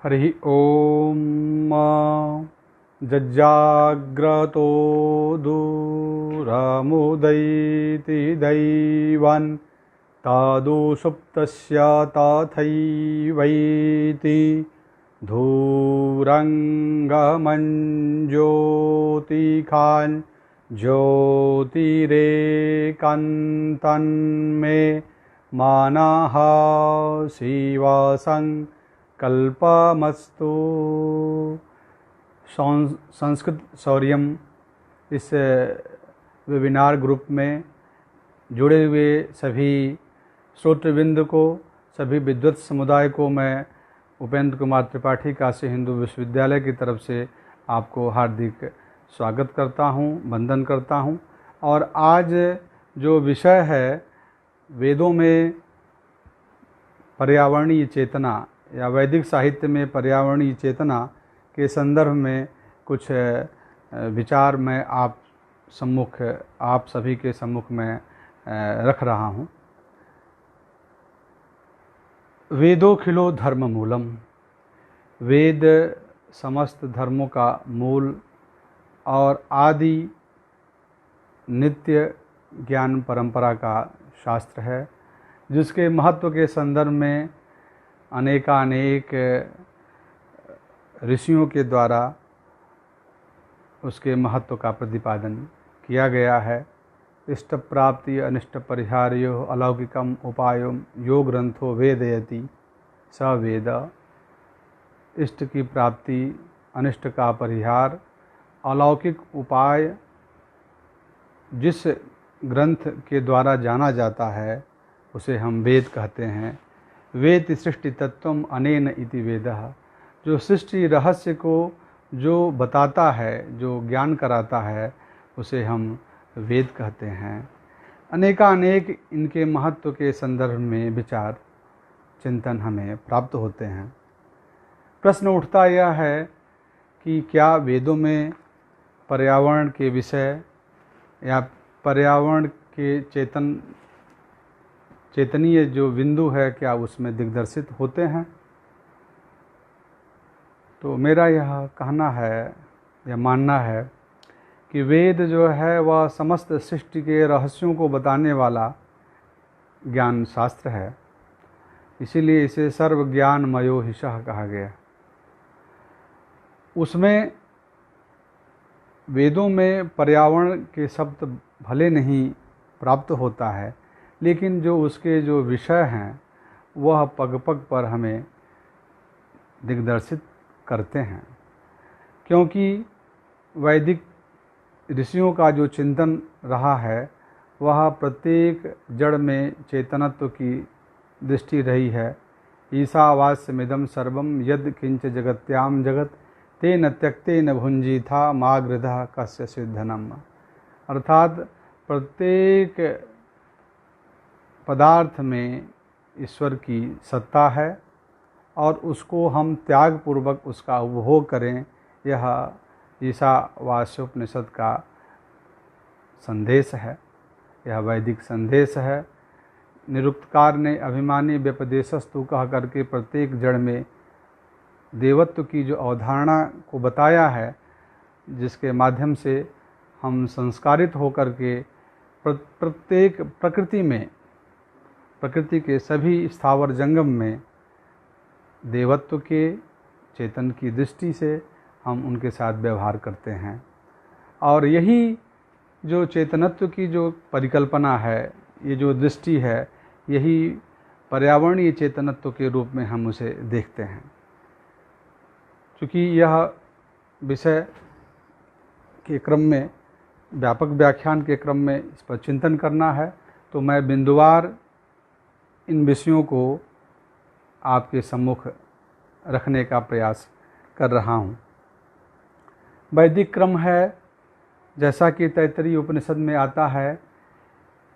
हरि ओम। जज्जाग्रतो दूरमुदैति दैवान् तादु सुप्तस्य तथैवैति धूरङ्गमञ्ज्योतिखान् ज्योतिरेकान्तन्मे मानः शिवसङ्कल्पमस्तु। संस्कृत शौर्यम इस webinar group में जुड़े हुए सभी श्रोतृवृंद को, सभी विद्वत समुदाय को मैं उपेंद्र कुमार त्रिपाठी काशी हिंदू विश्वविद्यालय की तरफ से आपको हार्दिक स्वागत करता हूं, वंदन करता हूं। और आज जो विषय है, वेदों में पर्यावरणीय चेतना या वैदिक साहित्य में पर्यावरणीय चेतना के संदर्भ में कुछ विचार मैं आप सभी के सम्मुख में रख रहा हूं। वेदोखिलो धर्म मूलम, वेद समस्त धर्मों का मूल और आदि नित्य ज्ञान परंपरा का शास्त्र है, जिसके महत्व के संदर्भ में अनेकानेक ऋषियों के द्वारा उसके महत्व का प्रतिपादन किया गया है। इष्ट प्राप्ति अनिष्ट परिहार्यो अलौकिकम उपायो यो ग्रंथो वेदयति स वेद। इष्ट की प्राप्ति, अनिष्ट का परिहार, अलौकिक उपाय जिस ग्रंथ के द्वारा जाना जाता है उसे हम वेद कहते हैं। वेद सृष्टि तत्वम अनेन इति वेदः, जो सृष्टि रहस्य को जो बताता है, जो ज्ञान कराता है, उसे हम वेद कहते हैं। अनेकानेक इनके महत्व के संदर्भ में विचार चिंतन हमें प्राप्त होते हैं। प्रश्न उठता यह है कि क्या वेदों में पर्यावरण के विषय या पर्यावरण के चेतनीय जो बिंदु है, क्या उसमें दिग्दर्शित होते हैं? तो मेरा यह कहना है या मानना है कि वेद जो है वह समस्त सृष्टि के रहस्यों को बताने वाला ज्ञान शास्त्र है। इसीलिए इसे सर्व ज्ञानमयो हिषः कहा गया। उसमें वेदों में पर्यावरण के शब्द भले नहीं प्राप्त होता है, लेकिन जो उसके जो विषय हैं वह पग पग पर हमें दिग्दर्शित करते हैं। क्योंकि वैदिक ऋषियों का जो चिंतन रहा है वह प्रत्येक जड़ में चेतनत्व की दृष्टि रही है। ईशावास्यमिदं सर्वं यद किंच जगत्याम जगत तेन त्यक्तेन भुंजीथा मा गृधः कस्य सिद्धनम। अर्थात प्रत्येक पदार्थ में ईश्वर की सत्ता है और उसको हम त्यागपूर्वक उसका उपभोग करें, यह ईशावास्योपनिषद का संदेश है, यह वैदिक संदेश है। निरुक्तकार ने अभिमानी व्यपदेशस्तु कह करके प्रत्येक जड़ में देवत्व की जो अवधारणा को बताया है, जिसके माध्यम से हम संस्कारित होकर के प्रत्येक प्रकृति के सभी स्थावर जंगम में देवत्व के चेतन की दृष्टि से हम उनके साथ व्यवहार करते हैं। और यही जो चेतनत्व की जो परिकल्पना है, ये जो दृष्टि है, यही पर्यावरणीय चेतनत्व के रूप में हम उसे देखते हैं। चूँकि यह विषय के क्रम में, व्यापक व्याख्यान के क्रम में इस पर चिंतन करना है, तो मैं बिंदुवार इन विषयों को आपके सम्मुख रखने का प्रयास कर रहा हूँ। वैदिक क्रम है, जैसा कि तैत्तरीय उपनिषद में आता है,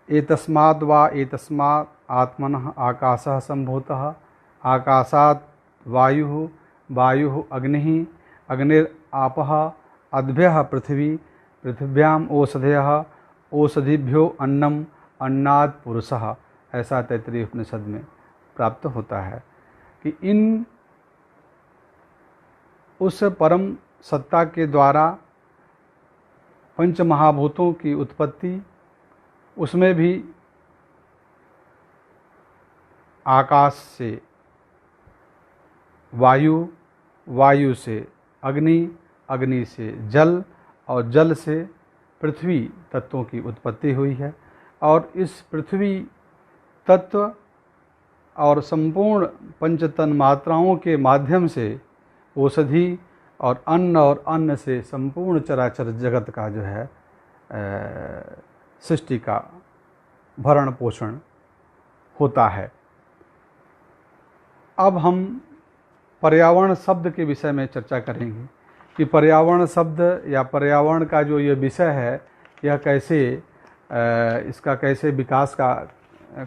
एतस्माद् वा एतस्मात् आत्मनः आकाशः सम्भूतः, आकाशात् वायुः, वायुः अग्निः, अग्निरापः, अद्भ्यः पृथ्वी, पृथिव्याम् ओषधयः, ओषधिभ्यो अन्नम, अन्नात् पुरुषः। ऐसा तैत्तरीय उपनिषद में प्राप्त होता है कि इन उस परम सत्ता के द्वारा पंच महाभूतों की उत्पत्ति, उसमें भी आकाश से वायु, वायु से अग्नि, अग्नि से जल और जल से पृथ्वी तत्वों की उत्पत्ति हुई है। और इस पृथ्वी तत्व और संपूर्ण पंचतन मात्राओं के माध्यम से औषधि और अन्न से संपूर्ण चराचर जगत का जो है सृष्टि का भरण पोषण होता है। अब हम पर्यावरण शब्द के विषय में चर्चा करेंगे कि पर्यावरण शब्द या पर्यावरण का जो ये विषय है, यह कैसे इसका कैसे विकास का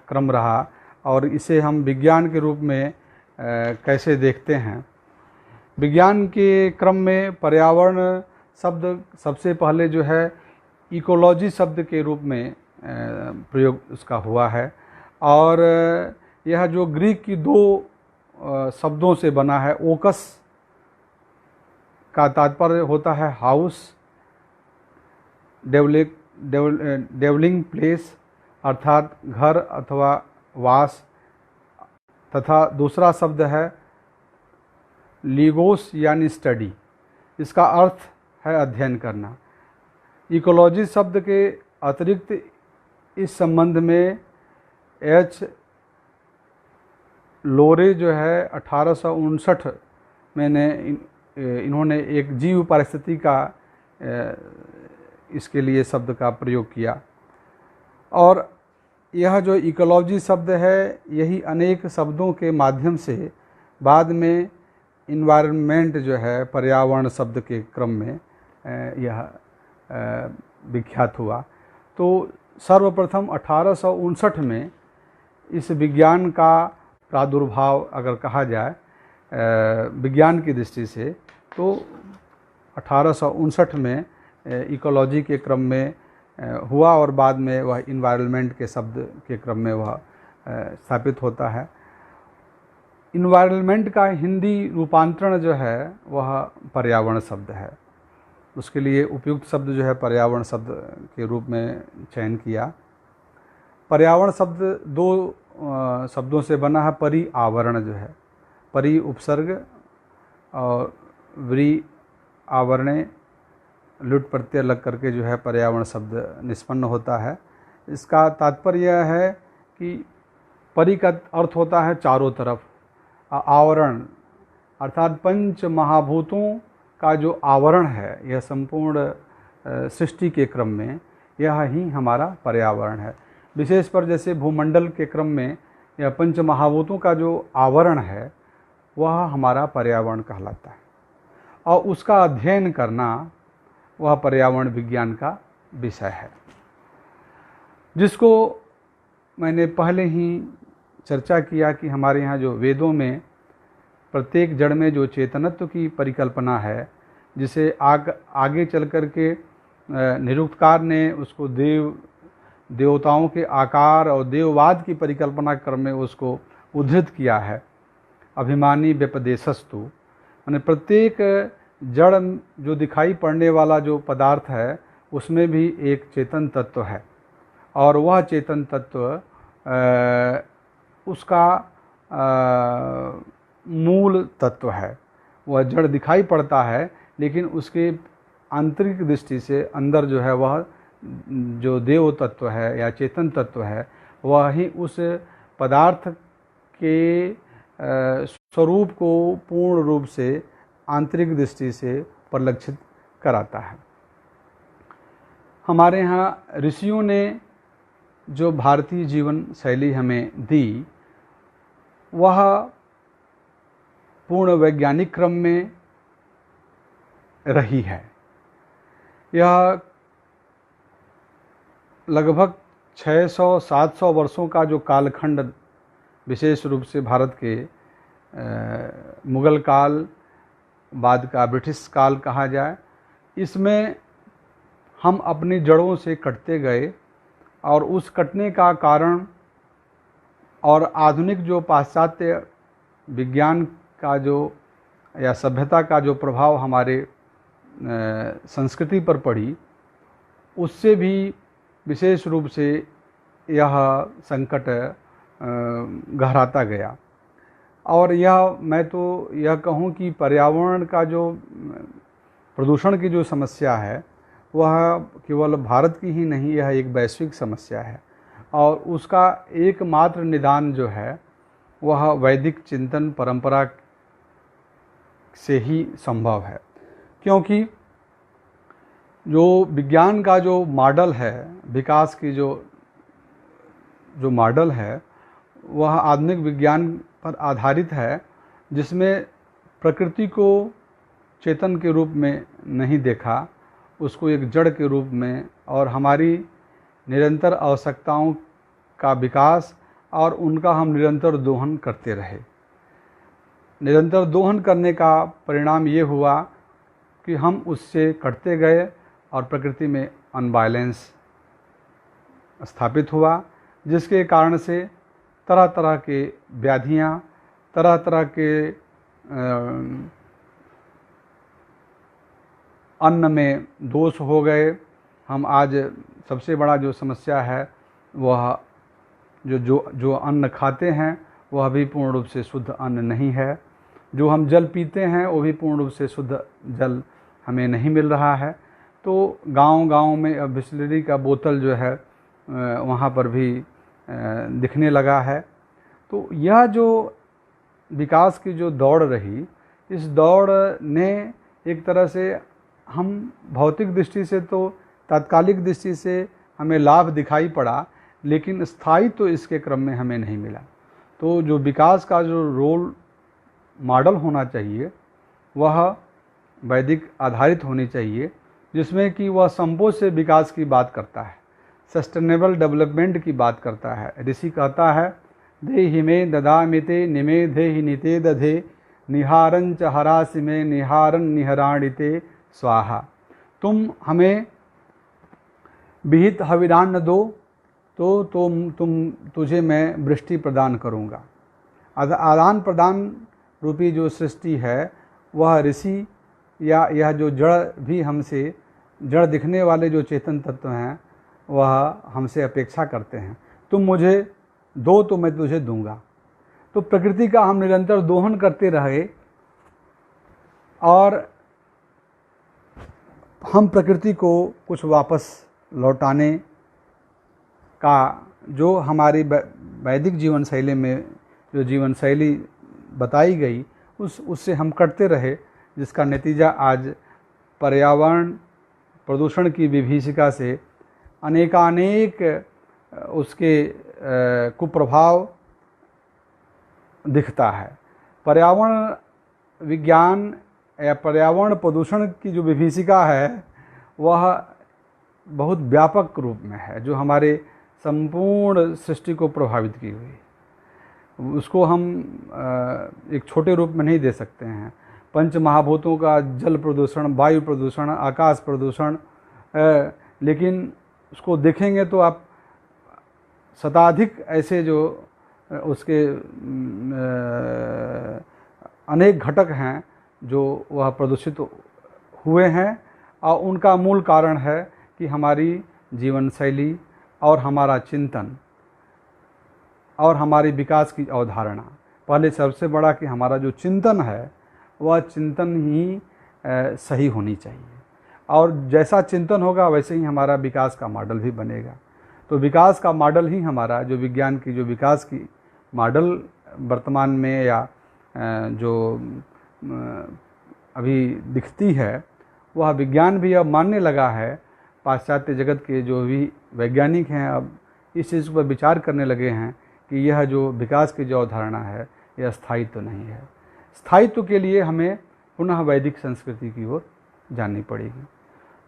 क्रम रहा और इसे हम विज्ञान के रूप में कैसे देखते हैं। विज्ञान के क्रम में पर्यावरण शब्द सबसे पहले जो है इकोलॉजी शब्द के रूप में प्रयोग उसका हुआ है। और यह जो ग्रीक की दो शब्दों से बना है, ओकस का तात्पर्य होता है हाउस, डेवलिंग प्लेस अर्थात घर अथवा वास, तथा दूसरा शब्द है लीगोस यानी स्टडी, इसका अर्थ है अध्ययन करना। इकोलॉजी शब्द के अतिरिक्त इस संबंध में एच लोरे जो है 1859 में इन्होंने एक जीव पारिस्थिति का इसके लिए शब्द का प्रयोग किया। और यह जो इकोलॉजी शब्द है, यही अनेक शब्दों के माध्यम से बाद में इन्वायरमेंट जो है पर्यावरण शब्द के क्रम में यह विख्यात हुआ। तो सर्वप्रथम 1859 में इस विज्ञान का प्रादुर्भाव अगर कहा जाए विज्ञान की दृष्टि से, तो 1859 में इकोलॉजी के क्रम में हुआ और बाद में वह इन्वायरमेंट के शब्द के क्रम में वह स्थापित होता है। इन्वायरमेंट का हिंदी रूपांतरण जो है वह पर्यावरण शब्द है। उसके लिए उपयुक्त शब्द जो है पर्यावरण शब्द के रूप में चयन किया। पर्यावरण शब्द दो शब्दों से बना है। परि आवरण जो है, परि उपसर्ग और व्री आवरणे लुट प्रत्यय लग करके जो है पर्यावरण शब्द निष्पन्न होता है। इसका तात्पर्य यह है कि परि का अर्थ होता है चारों तरफ, आवरण अर्थात पंच महाभूतों का जो आवरण है, यह संपूर्ण सृष्टि के क्रम में यह ही हमारा पर्यावरण है। विशेष पर जैसे भूमंडल के क्रम में यह पंच महाभूतों का जो आवरण है वह हमारा पर्यावरण कहलाता है, और उसका अध्ययन करना वह पर्यावरण विज्ञान का विषय है, जिसको मैंने पहले ही चर्चा किया कि हमारे यहाँ जो वेदों में प्रत्येक जड़ में जो चेतनत्व की परिकल्पना है, जिसे आगे चल कर के निरुक्तकार ने उसको देवताओं के आकार और देववाद की परिकल्पना क्रम में उसको उद्धृत किया है। अभिमानी व्यपदेशस्तु, माने प्रत्येक जड़ जो दिखाई पड़ने वाला जो पदार्थ है उसमें भी एक चेतन तत्व है, और वह चेतन तत्व उसका मूल तत्व है। वह जड़ दिखाई पड़ता है, लेकिन उसके आंतरिक दृष्टि से अंदर जो है वह जो देव तत्व है या चेतन तत्व है, वह ही उस पदार्थ के स्वरूप को पूर्ण रूप से आंतरिक दृष्टि से परिलक्षित कराता है। हमारे यहाँ ऋषियों ने जो भारतीय जीवन शैली हमें दी, वह पूर्ण वैज्ञानिक क्रम में रही है। यह लगभग 600-700 वर्षों का जो कालखंड विशेष रूप से भारत के मुगल काल बाद का ब्रिटिश काल कहा जाए, इसमें हम अपनी जड़ों से कटते गए, और उस कटने का कारण और आधुनिक जो पाश्चात्य विज्ञान का जो या सभ्यता का जो प्रभाव हमारे संस्कृति पर पड़ी, उससे भी विशेष रूप से यह संकट गहराता गया। और यह मैं तो यह कहूँ कि पर्यावरण का जो प्रदूषण की जो समस्या है वह केवल भारत की ही नहीं, यह एक वैश्विक समस्या है और उसका एकमात्र निदान जो है वह वैदिक चिंतन परंपरा से ही संभव है। क्योंकि जो विज्ञान का जो मॉडल है, विकास की जो मॉडल है, वह आधुनिक विज्ञान पर आधारित है, जिसमें प्रकृति को चेतन के रूप में नहीं देखा, उसको एक जड़ के रूप में और हमारी निरंतर आवश्यकताओं का विकास और उनका हम निरंतर दोहन करते रहे। निरंतर दोहन करने का परिणाम ये हुआ कि हम उससे कटते गए और प्रकृति में अनबैलेंस स्थापित हुआ, जिसके कारण से तरह तरह के व्याधियाँ, तरह तरह के अन्न में दोष हो गए। हम आज सबसे बड़ा जो समस्या है वह जो अन्न खाते हैं वह भी पूर्ण रूप से शुद्ध अन्न नहीं है। जो हम जल पीते हैं वो भी पूर्ण रूप से शुद्ध जल हमें नहीं मिल रहा है। तो गांव-गांव में अब बिस्लरी का बोतल जो है वहाँ पर भी दिखने लगा है। तो यह जो विकास की जो दौड़ रही, इस दौड़ ने एक तरह से हम भौतिक दृष्टि से तो तात्कालिक दृष्टि से हमें लाभ दिखाई पड़ा, लेकिन स्थायी तो इसके क्रम में हमें नहीं मिला। तो जो विकास का जो रोल मॉडल होना चाहिए वह वैदिक आधारित होनी चाहिए, जिसमें कि वह संपोष से विकास की बात करता है, सस्टेनेबल डेवलपमेंट की बात करता है। ऋषि कहता है, दे हिमे ददामिते निमे धे ही निते दधे निहारं च हरासि में निहारं निहराणिते स्वाहा। तुम हमें विहित हविरान्न दो तो तुझे मैं वृष्टि प्रदान करूँगा। आदान प्रदान रूपी जो सृष्टि है वह ऋषि या यह जो जड़ भी हमसे, जड़ दिखने वाले जो चेतन तत्व हैं वह हमसे अपेक्षा करते हैं, तुम मुझे दो तो मैं तुझे दूंगा। तो प्रकृति का हम निरंतर दोहन करते रहे और हम प्रकृति को कुछ वापस लौटाने का जो हमारी वैदिक जीवन शैली में जो जीवन शैली बताई गई उससे हम करते रहे, जिसका नतीजा आज पर्यावरण प्रदूषण की विभीषिका से अनेकानेक उसके कुप्रभाव दिखता है। पर्यावरण विज्ञान या पर्यावरण प्रदूषण की जो विभीषिका है वह बहुत व्यापक रूप में है, जो हमारे संपूर्ण सृष्टि को प्रभावित की हुई। उसको हम एक छोटे रूप में नहीं दे सकते हैं। पंच महाभूतों का जल प्रदूषण, वायु प्रदूषण, आकाश प्रदूषण, लेकिन उसको देखेंगे तो आप शताधिक ऐसे जो उसके अनेक घटक हैं जो वह प्रदूषित हुए हैं, और उनका मूल कारण है कि हमारी जीवन शैली और हमारा चिंतन और हमारी विकास की अवधारणा। पहले सबसे बड़ा कि हमारा जो चिंतन है वह चिंतन ही सही होनी चाहिए, और जैसा चिंतन होगा वैसे ही हमारा विकास का मॉडल भी बनेगा। तो विकास का मॉडल ही हमारा जो विज्ञान की जो विकास की मॉडल वर्तमान में या जो अभी दिखती है, वह विज्ञान भी अब मानने लगा है। पाश्चात्य जगत के जो भी वैज्ञानिक हैं अब इस चीज़ पर विचार करने लगे हैं कि यह जो विकास की जो अवधारणा है यह स्थायित्व नहीं है। स्थायित्व के लिए हमें पुनः वैदिक संस्कृति की ओर जानी पड़ेगी।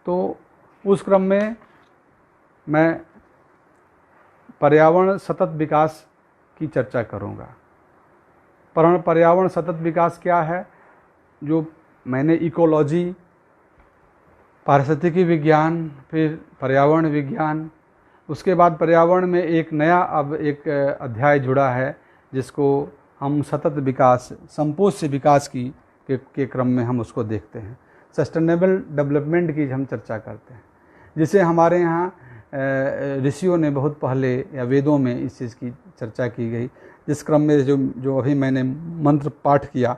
तो उस क्रम में मैं पर्यावरण सतत विकास की चर्चा करूँगा। पर्यावरण सतत विकास क्या है? जो मैंने इकोलॉजी, पारिस्थितिकी विज्ञान, फिर पर्यावरण विज्ञान, उसके बाद पर्यावरण में एक नया अब एक अध्याय जुड़ा है जिसको हम सतत विकास, संपोष से विकास की के क्रम में हम उसको देखते हैं। सस्टेनेबल डेवलपमेंट की हम चर्चा करते हैं, जिसे हमारे यहाँ ऋषियों ने बहुत पहले या वेदों में इस चीज़ की चर्चा की गई, जिस क्रम में जो अभी मैंने मंत्र पाठ किया,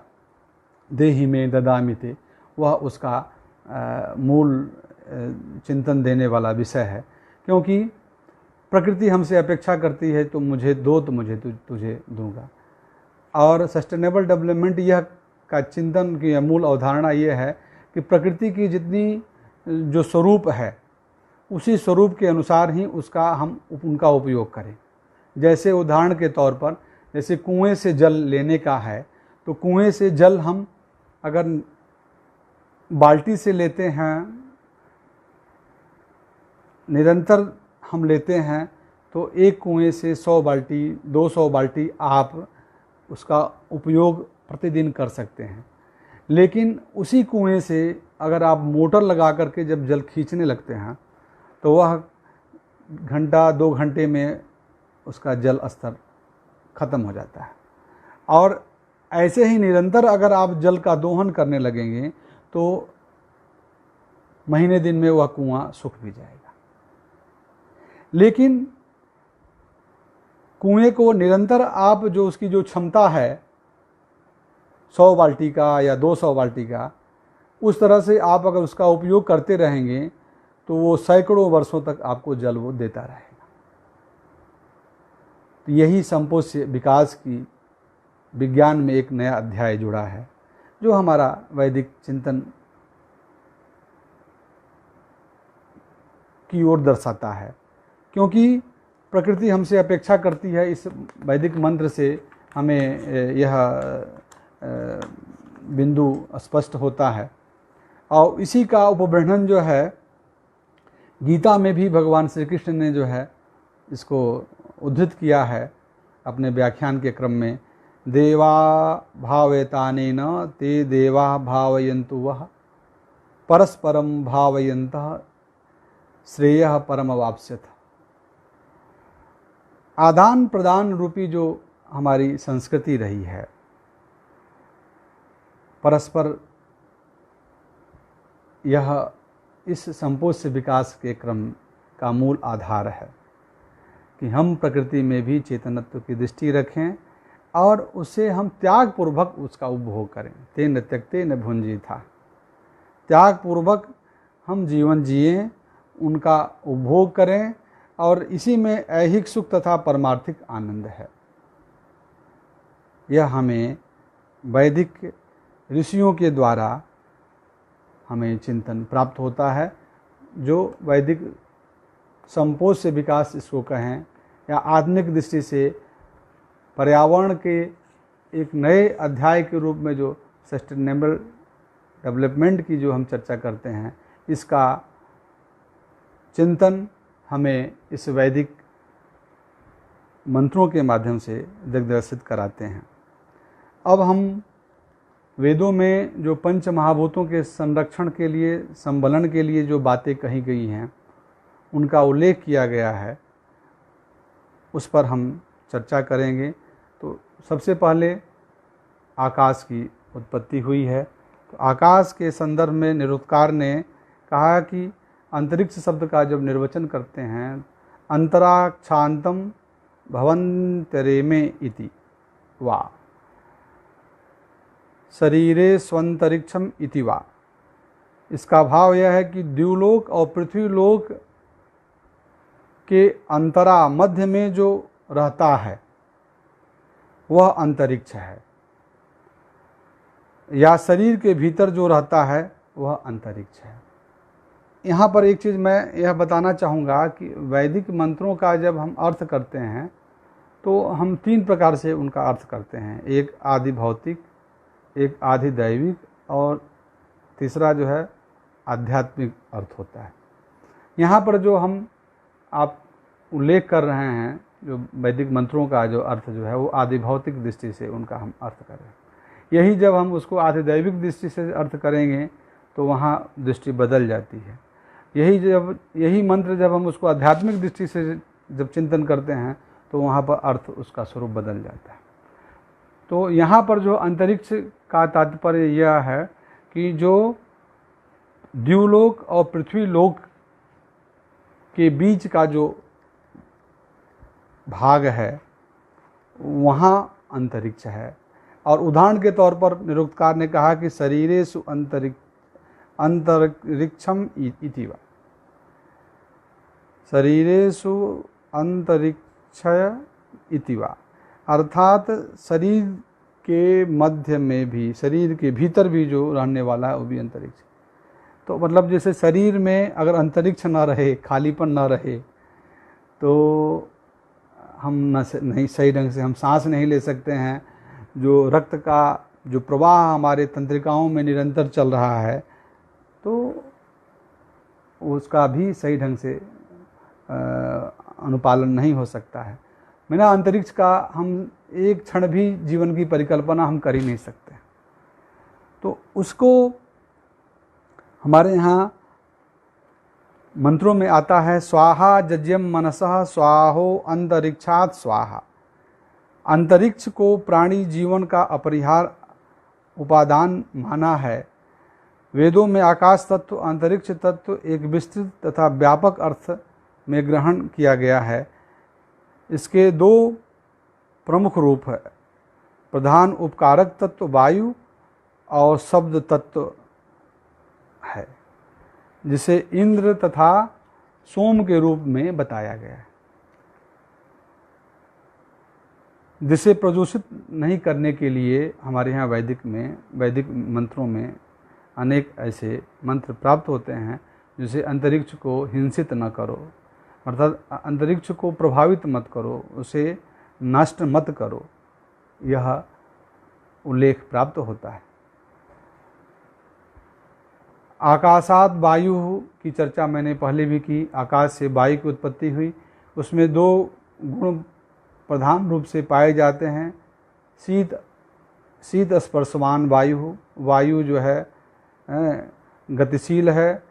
देहि में ददामिते, वह उसका मूल चिंतन देने वाला विषय है। क्योंकि प्रकृति हमसे अपेक्षा करती है तो मुझे दो तो मुझे तुझे दूंगा। और सस्टेनेबल डेवलपमेंट यह का चिंतन की मूल अवधारणा यह है कि प्रकृति की जितनी जो स्वरूप है उसी स्वरूप के अनुसार ही हम उनका उपयोग करें। जैसे उदाहरण के तौर पर, जैसे कुएं से जल लेने का है, तो कुएं से जल हम अगर बाल्टी से लेते हैं, निरंतर हम लेते हैं, तो एक कुएं से 100 बाल्टी 200 बाल्टी आप उसका उपयोग प्रतिदिन कर सकते हैं। लेकिन उसी कुएं से अगर आप मोटर लगा करके जब जल खींचने लगते हैं तो वह घंटा 2 घंटे में उसका जल स्तर ख़त्म हो जाता है। और ऐसे ही निरंतर अगर आप जल का दोहन करने लगेंगे तो महीने दिन में वह कुआं सूख भी जाएगा। लेकिन कुएं को निरंतर आप जो उसकी जो क्षमता है 100 बाल्टी का या 200 बाल्टी का, उस तरह से आप अगर उसका उपयोग करते रहेंगे तो वो सैकड़ों वर्षों तक आपको जल वो देता रहेगा। तो यही संपोष्य विकास की विज्ञान में एक नया अध्याय जुड़ा है, जो हमारा वैदिक चिंतन की ओर दर्शाता है। क्योंकि प्रकृति हमसे अपेक्षा करती है, इस वैदिक मंत्र से हमें यह बिंदु स्पष्ट होता है। और इसी का उपवर्णन जो है गीता में भी भगवान श्री कृष्ण ने जो है इसको उद्धृत किया है अपने व्याख्यान के क्रम में। देवा भावयतानेन ते देवा भावयन्तु वह परस्परम भावयन्तः श्रेयः परमवाप्स्यथ। आदान प्रदान रूपी जो हमारी संस्कृति रही है, परस्पर, यह इस संपोष्य विकास के क्रम का मूल आधार है कि हम प्रकृति में भी चेतनत्व की दृष्टि रखें और उसे हम त्यागपूर्वक उसका उपभोग करें। तेन त्यक्ते न भुंजीथा, त्यागपूर्वक हम जीवन जिएं, उनका उपभोग करें, और इसी में ऐहिक सुख तथा परमार्थिक आनंद है। यह हमें वैदिक ऋषियों के द्वारा हमें चिंतन प्राप्त होता है, जो वैदिक संपोष्य विकास इसको कहें, या आधुनिक दृष्टि से पर्यावरण के एक नए अध्याय के रूप में जो सस्टेनेबल डेवलपमेंट की जो हम चर्चा करते हैं, इसका चिंतन हमें इस वैदिक मंत्रों के माध्यम से दिग्दर्शित कराते हैं। अब हम वेदों में जो पंच महाभूतों के संरक्षण के लिए, संबलन के लिए जो बातें कही गई हैं, उनका उल्लेख किया गया है, उस पर हम चर्चा करेंगे। तो सबसे पहले आकाश की उत्पत्ति हुई है। तो आकाश के संदर्भ में निरुक्तकार ने कहा कि अंतरिक्ष शब्द का जब निर्वचन करते हैं, अंतराक्षांतम भवंतरेमे इति वा शरीरे स्वंतरिक्षम इति वा। इसका भाव यह है कि द्युलोक और पृथ्वीलोक के अंतरा मध्य में जो रहता है वह अंतरिक्ष है, या शरीर के भीतर जो रहता है वह अंतरिक्ष है। यहाँ पर एक चीज़ मैं यह बताना चाहूँगा कि वैदिक मंत्रों का जब हम अर्थ करते हैं तो हम 3 प्रकार से उनका अर्थ करते हैं। एक आदि भौतिक, एक आदि दैविक, और तीसरा जो है आध्यात्मिक अर्थ होता है। यहाँ पर जो हम आप उल्लेख कर रहे हैं, जो वैदिक मंत्रों का जो अर्थ जो है वो आदि भौतिक दृष्टि से उनका हम अर्थ कर रहे हैं। यही जब हम उसको आदि दैविक दृष्टि से अर्थ करेंगे तो वहाँ दृष्टि बदल जाती है। यही मंत्र जब हम उसको आध्यात्मिक दृष्टि से जब चिंतन करते हैं तो वहाँ पर अर्थ उसका स्वरूप बदल जाता है। तो यहाँ पर जो अंतरिक्ष का तात्पर्य यह है कि जो द्युलोक और पृथ्वीलोक के बीच का जो भाग है वहाँ अंतरिक्ष है। और उदाहरण के तौर पर निरुक्तकार ने कहा कि शरीरेषु अंतरिक्षम इति वा, शरीरेषु अंतरिक्ष इति वा, अर्थात शरीर के मध्य में भी, शरीर के भीतर भी जो रहने वाला है वो भी अंतरिक्ष। तो मतलब जैसे शरीर में अगर अंतरिक्ष ना रहे, खालीपन ना रहे, तो हम नहीं सही ढंग से हम सांस नहीं ले सकते हैं। जो रक्त का जो प्रवाह हमारे तंत्रिकाओं में निरंतर चल रहा है, तो उसका भी सही ढंग से अनुपालन नहीं हो सकता है। बिना अंतरिक्ष का हम एक क्षण भी जीवन की परिकल्पना हम कर ही नहीं सकते। तो उसको हमारे यहाँ मंत्रों में आता है, स्वाहा जज्यम मनसः स्वाहो अंतरिक्षात् स्वाहा। अंतरिक्ष को प्राणी जीवन का अपरिहार्य उपादान माना है। वेदों में आकाश तत्व, अंतरिक्ष तत्व एक विस्तृत तथा व्यापक अर्थ में ग्रहण किया गया है। इसके दो प्रमुख रूप है, प्रधान उपकारक तत्व वायु और शब्द तत्व है, जिसे इंद्र तथा सोम के रूप में बताया गया है। जिसे प्रदूषित नहीं करने के लिए हमारे यहाँ वैदिक मंत्रों में अनेक ऐसे मंत्र प्राप्त होते हैं, जिसे अंतरिक्ष को हिंसित न करो, अर्थात अंतरिक्ष को प्रभावित मत करो, उसे नष्ट मत करो, यह उल्लेख प्राप्त होता है। आकाशात वायु की चर्चा मैंने पहले भी की। आकाश से वायु की उत्पत्ति हुई। उसमें दो गुण प्रधान रूप से पाए जाते हैं। शीत स्पर्शवान वायु, वायु जो है गतिशील है,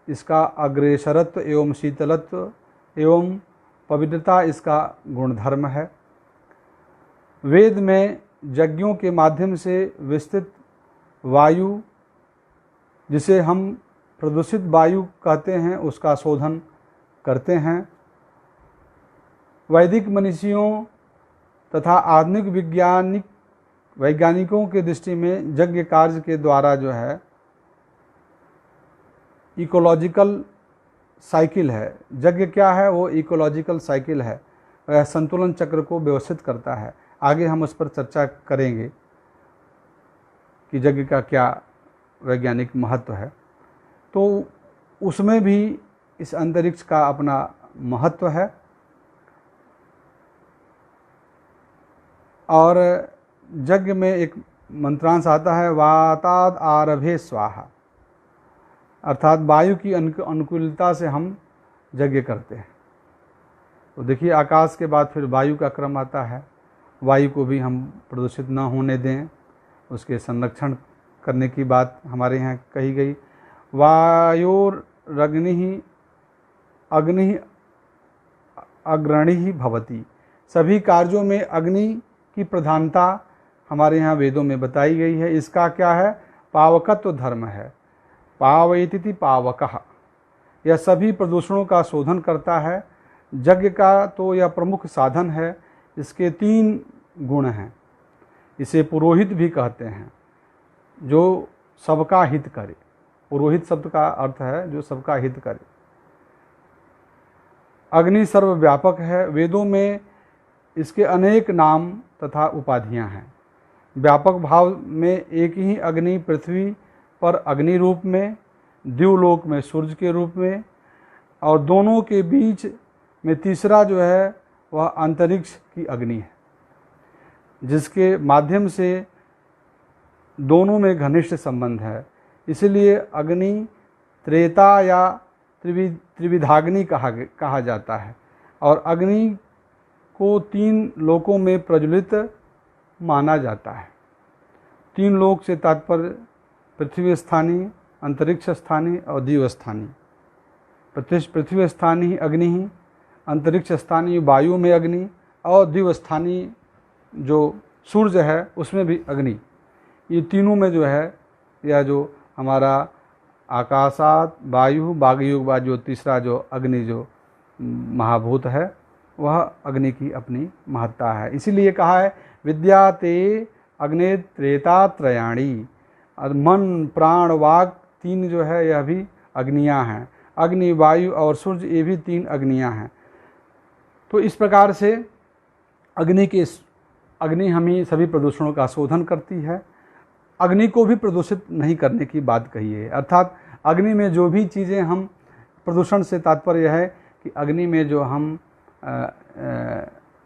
इसका अग्रेसरत्व एवं शीतलत्व एवं पवित्रता इसका गुणधर्म है। वेद में यज्ञों के माध्यम से विस्तृत वायु, जिसे हम प्रदूषित वायु कहते हैं, उसका शोधन करते हैं। वैदिक मनीषियों तथा आधुनिक वैज्ञानिकों के दृष्टि में यज्ञ कार्य के द्वारा जो है इकोलॉजिकल साइकिल है। यज्ञ क्या है? वो इकोलॉजिकल साइकिल है, वह संतुलन चक्र को व्यवस्थित करता है। आगे हम उस पर चर्चा करेंगे कि यज्ञ का क्या वैज्ञानिक महत्व है। तो उसमें भी इस अंतरिक्ष का अपना महत्व है। और यज्ञ में एक मंत्रांश आता है, वाताद आरभे स्वाहा, अर्थात वायु की अनुकूलता से हम यज्ञ करते हैं। तो देखिए, आकाश के बाद फिर वायु का क्रम आता है। वायु को भी हम प्रदूषित न होने दें, उसके संरक्षण करने की बात हमारे यहाँ कही गई। वायोरग्नि अग्नि अग्रणी भवति, सभी कार्यों में अग्नि की प्रधानता हमारे यहाँ वेदों में बताई गई है। इसका क्या है? पावकत्व धर्म है। पावयति पावकः, यह सभी प्रदूषणों का शोधन करता है। यज्ञ का तो यह प्रमुख साधन है। इसके 3 गुण हैं। इसे पुरोहित भी कहते हैं, जो सबका हित करे। पुरोहित शब्द का अर्थ है जो सबका हित करे। अग्नि सर्वव्यापक है। वेदों में इसके अनेक नाम तथा उपाधियां हैं। व्यापक भाव में एक ही अग्नि पृथ्वी पर अग्नि रूप में, द्युलोक में सूर्य के रूप में, और दोनों के बीच में तीसरा जो है वह अंतरिक्ष की अग्नि है, जिसके माध्यम से दोनों में घनिष्ठ संबंध है। इसलिए अग्नि त्रेता या त्रिविधाग्नि कहा जाता है। और अग्नि को 3 लोकों में प्रज्वलित माना जाता है। 3 लोक से तात्पर्य पृथ्वी स्थानीय, अंतरिक्ष स्थानीय और दिव स्थानीय। पृथ्वी स्थानीय अग्नि ही, अंतरिक्ष स्थानीय वायु में अग्नि, और दिव स्थानीय जो सूर्य है उसमें भी अग्नि। ये तीनों में जो है, यह जो हमारा आकाशात वायु वागयुग व जो तीसरा जो अग्नि जो महाभूत है, वह अग्नि की अपनी महत्ता है। इसीलिए कहा है विद्या ते अग्नि त्रेता त्रयाणी। और मन प्राण वाक तीन जो है यह भी अग्नियां हैं। अग्नि वायु और सूर्य ये भी तीन अग्नियां हैं। तो इस प्रकार से अग्नि हमें सभी प्रदूषणों का शोधन करती है। अग्नि को भी प्रदूषित नहीं करने की बात कही है, अर्थात अग्नि में जो भी चीज़ें हम, प्रदूषण से तात्पर्य है कि अग्नि में जो हम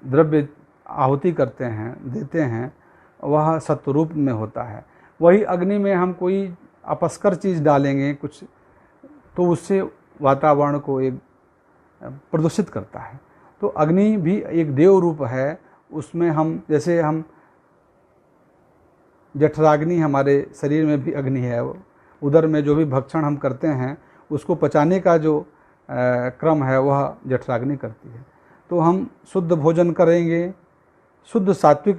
द्रव्य आहुति करते हैं, देते हैं, वह सत्वरूप में होता है। वही अग्नि में हम कोई अपस्कर चीज़ डालेंगे कुछ, तो उससे वातावरण को एक प्रदूषित करता है। तो अग्नि भी एक देव रूप है। उसमें हम, जैसे हम जठराग्नि, हमारे शरीर में भी अग्नि है। उदर में जो भी भक्षण हम करते हैं उसको पचाने का जो क्रम है वह जठराग्नि करती है। तो हम शुद्ध भोजन करेंगे, शुद्ध सात्विक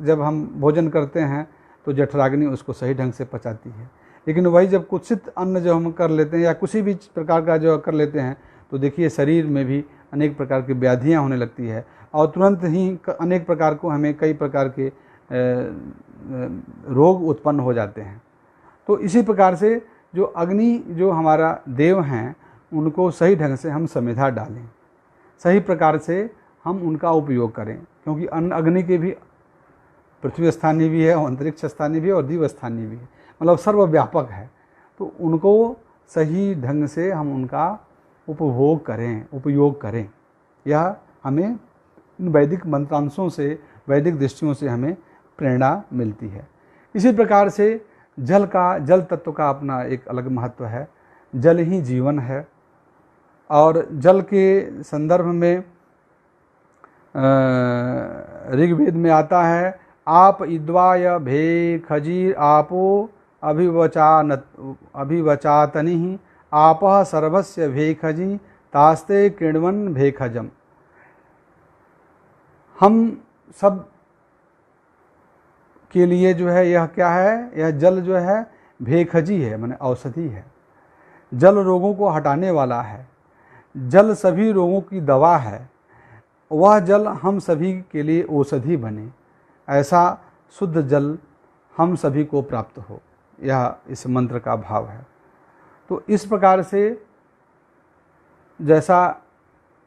जब हम भोजन करते हैं तो जठराग्नि उसको सही ढंग से पचाती है। लेकिन वही जब कुत्सित अन्न जो हम कर लेते हैं या किसी भी प्रकार का जो कर लेते हैं, तो देखिए शरीर में भी अनेक प्रकार की व्याधियां होने लगती है और तुरंत ही अनेक प्रकार को हमें कई प्रकार के रोग उत्पन्न हो जाते हैं। तो इसी प्रकार से जो अग्नि जो हमारा देव हैं, उनको सही ढंग से हम संविधा डालें, सही प्रकार से हम उनका उपयोग करें, क्योंकि अग्नि के भी पृथ्वी स्थानीय भी है, अंतरिक्ष स्थानीय भी है और दिव स्थानीय भी है, मतलब सर्वव्यापक है। तो उनको सही ढंग से हम उनका उपभोग करें, उपयोग करें। यह हमें इन वैदिक मंत्रांशों से, वैदिक दृष्टियों से हमें प्रेरणा मिलती है। इसी प्रकार से जल तत्व का अपना एक अलग महत्व है। जल ही जीवन है और जल के संदर्भ में ऋग्वेद में आता है, आप इद्वाय भे खजीर आपो अभिवचातनि आपः सर्वस्य भेखजी तास्ते कृण्वन भेखजम। हम सब के लिए जो है यह क्या है, यह जल जो है भेखजी है, माने औषधि है। जल रोगों को हटाने वाला है, जल सभी रोगों की दवा है। वह जल हम सभी के लिए औषधि बने, ऐसा शुद्ध जल हम सभी को प्राप्त हो, यह इस मंत्र का भाव है। तो इस प्रकार से जैसा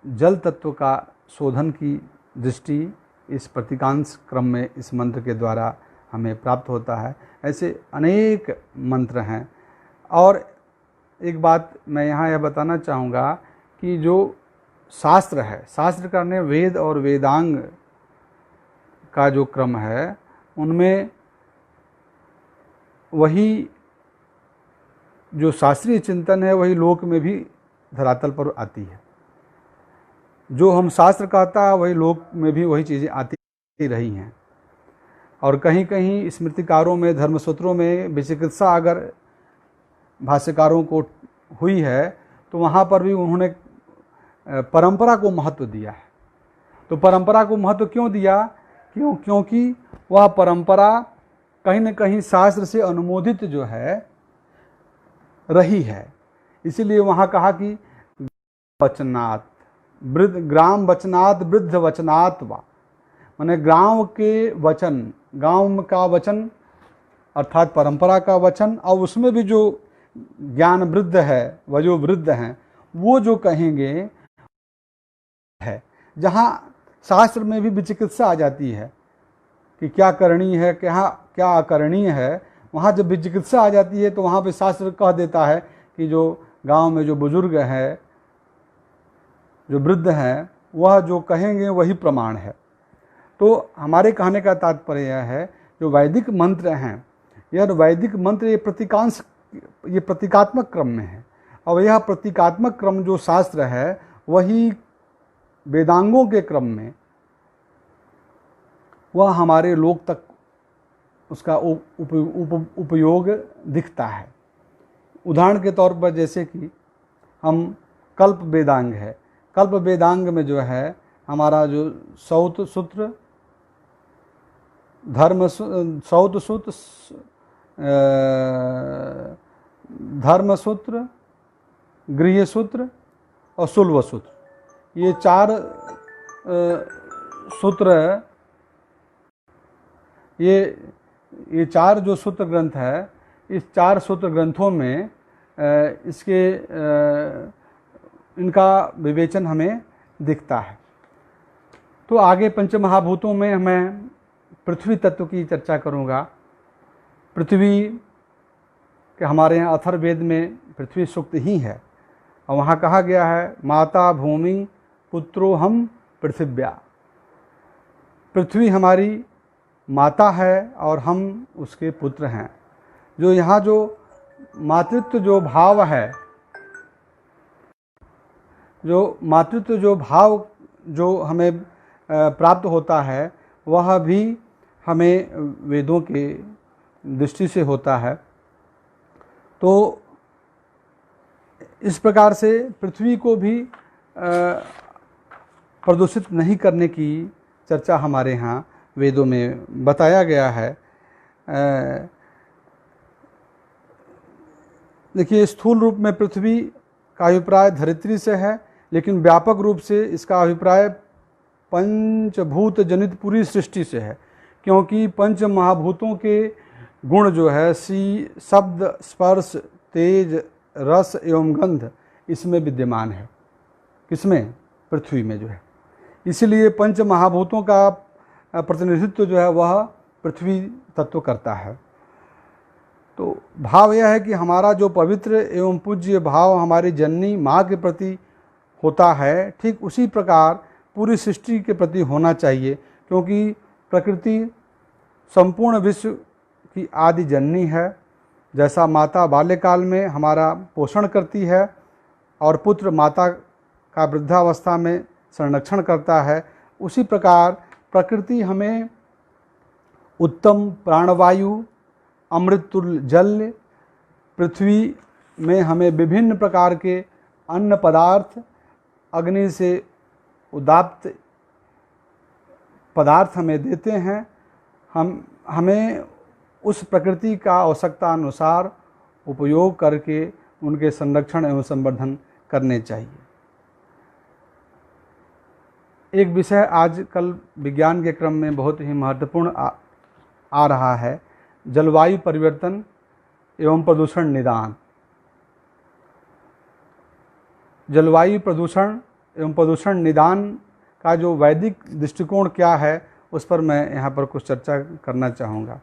जल तत्व का शोधन की दृष्टि इस प्रतीकांश क्रम में इस मंत्र के द्वारा हमें प्राप्त होता है, ऐसे अनेक मंत्र हैं। और एक बात मैं यहाँ यह बताना चाहूँगा कि जो शास्त्र है, शास्त्र करने वेद और वेदांग का जो क्रम है, उनमें वही जो शास्त्रीय चिंतन है वही लोक में भी धरातल पर आती है। जो हम शास्त्र कहता है वही लोक में भी वही चीज़ें आती रही हैं। और कहीं कहीं स्मृतिकारों में, धर्मसूत्रों में विचिकित्सा अगर भाष्यकारों को हुई है तो वहाँ पर भी उन्होंने परंपरा को महत्व दिया है। तो परंपरा को महत्व क्यों दिया? क्योंकि वह परंपरा कहीं न कहीं शास्त्र से अनुमोदित जो है रही है। इसीलिए वहाँ कहा कि वचनात् ग्राम वचनात् वृद्ध वचनात् वा, माने गांव के वचन, गांव का वचन अर्थात परंपरा का वचन, और उसमें भी जो ज्ञान वृद्ध है, वह जो वृद्ध हैं वो जो कहेंगे है। जहाँ शास्त्र में भी विचिकित्सा आ जाती है कि क्या करणीय है, क्या अकरणीय है, वहाँ जब विचिकित्सा आ जाती है तो वहाँ पे शास्त्र कह देता है कि जो गांव में जो बुजुर्ग है, जो वृद्ध हैं, वह जो कहेंगे वही प्रमाण है। तो हमारे कहने का तात्पर्य यह है, जो वैदिक मंत्र हैं, यह वैदिक मंत्र ये प्रतीकात्मक क्रम में है, और यह प्रतीकात्मक क्रम जो शास्त्र है वही वेदांगों के क्रम में वह हमारे लोक तक उसका उपयोग दिखता है। उदाहरण के तौर पर जैसे कि हम कल्प वेदांग है, कल्प वेदांग में जो है हमारा जो सौत सूत्र सौतसूत्र, धर्मसूत्र, गृहसूत्र और शुल्वसूत्र, ये 4 सूत्र, ये 4 जो सूत्र ग्रंथ है, इस 4 सूत्र ग्रंथों में इनका विवेचन हमें दिखता है। तो आगे पंचमहाभूतों में मैं पृथ्वी तत्व की चर्चा करूँगा। पृथ्वी के हमारे यहाँ अथर्ववेद में पृथ्वी सूक्त ही है, और वहाँ कहा गया है माता भूमि पुत्रो हम पृथिव्या। पृथ्वी हमारी माता है और हम उसके पुत्र हैं। जो यहाँ जो मातृत्व जो भाव है, जो मातृत्व जो भाव जो हमें प्राप्त होता है, वह भी हमें वेदों के दृष्टि से होता है। तो इस प्रकार से पृथ्वी को भी प्रदूषित नहीं करने की चर्चा हमारे यहाँ वेदों में बताया गया है। देखिए, स्थूल रूप में पृथ्वी का अभिप्राय धरित्री से है, लेकिन व्यापक रूप से इसका अभिप्राय पंचभूत जनित पूरी सृष्टि से है, क्योंकि पंच महाभूतों के गुण जो है शब्द, स्पर्श, तेज, रस एवं गंध इसमें विद्यमान है। किसमें? पृथ्वी में जो है। इसलिए पंच महाभूतों का प्रतिनिधित्व जो है वह पृथ्वी तत्व करता है। तो भाव यह है कि हमारा जो पवित्र एवं पूज्य भाव हमारी जननी माँ के प्रति होता है, ठीक उसी प्रकार पूरी सृष्टि के प्रति होना चाहिए, क्योंकि प्रकृति संपूर्ण विश्व की आदि जननी है। जैसा माता बाल्यकाल में हमारा पोषण करती है और पुत्र माता का वृद्धावस्था में संरक्षण करता है, उसी प्रकार प्रकृति हमें उत्तम प्राणवायु, अमृततुल्य जल, पृथ्वी में हमें विभिन्न प्रकार के अन्न पदार्थ, अग्नि से उदाप्त पदार्थ हमें देते हैं। हमें उस प्रकृति का आवश्यकता अनुसार उपयोग करके उनके संरक्षण एवं संवर्धन करने चाहिए। एक विषय आजकल विज्ञान के क्रम में बहुत ही महत्वपूर्ण आ रहा है, जलवायु परिवर्तन एवं प्रदूषण निदान। जलवायु प्रदूषण एवं प्रदूषण निदान का जो वैदिक दृष्टिकोण क्या है, उस पर मैं यहाँ पर कुछ चर्चा करना चाहूँगा।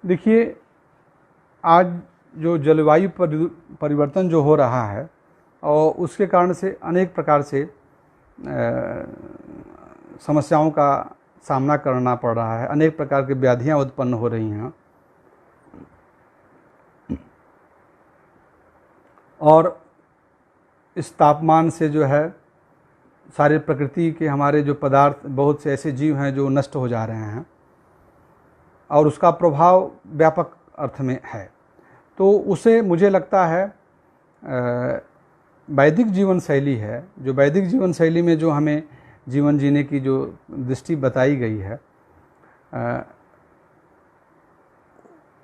देखिए, आज जो जलवायु परिवर्तन जो हो रहा है, और उसके कारण से अनेक प्रकार से समस्याओं का सामना करना पड़ रहा है, अनेक प्रकार की व्याधियाँ उत्पन्न हो रही हैं, और इस तापमान से जो है सारे प्रकृति के हमारे जो पदार्थ, बहुत से ऐसे जीव हैं जो नष्ट हो जा रहे हैं, और उसका प्रभाव व्यापक अर्थ में है। तो उसे मुझे लगता है वैदिक जीवन शैली है, जो वैदिक जीवन शैली में जो हमें जीवन जीने की जो दृष्टि बताई गई है,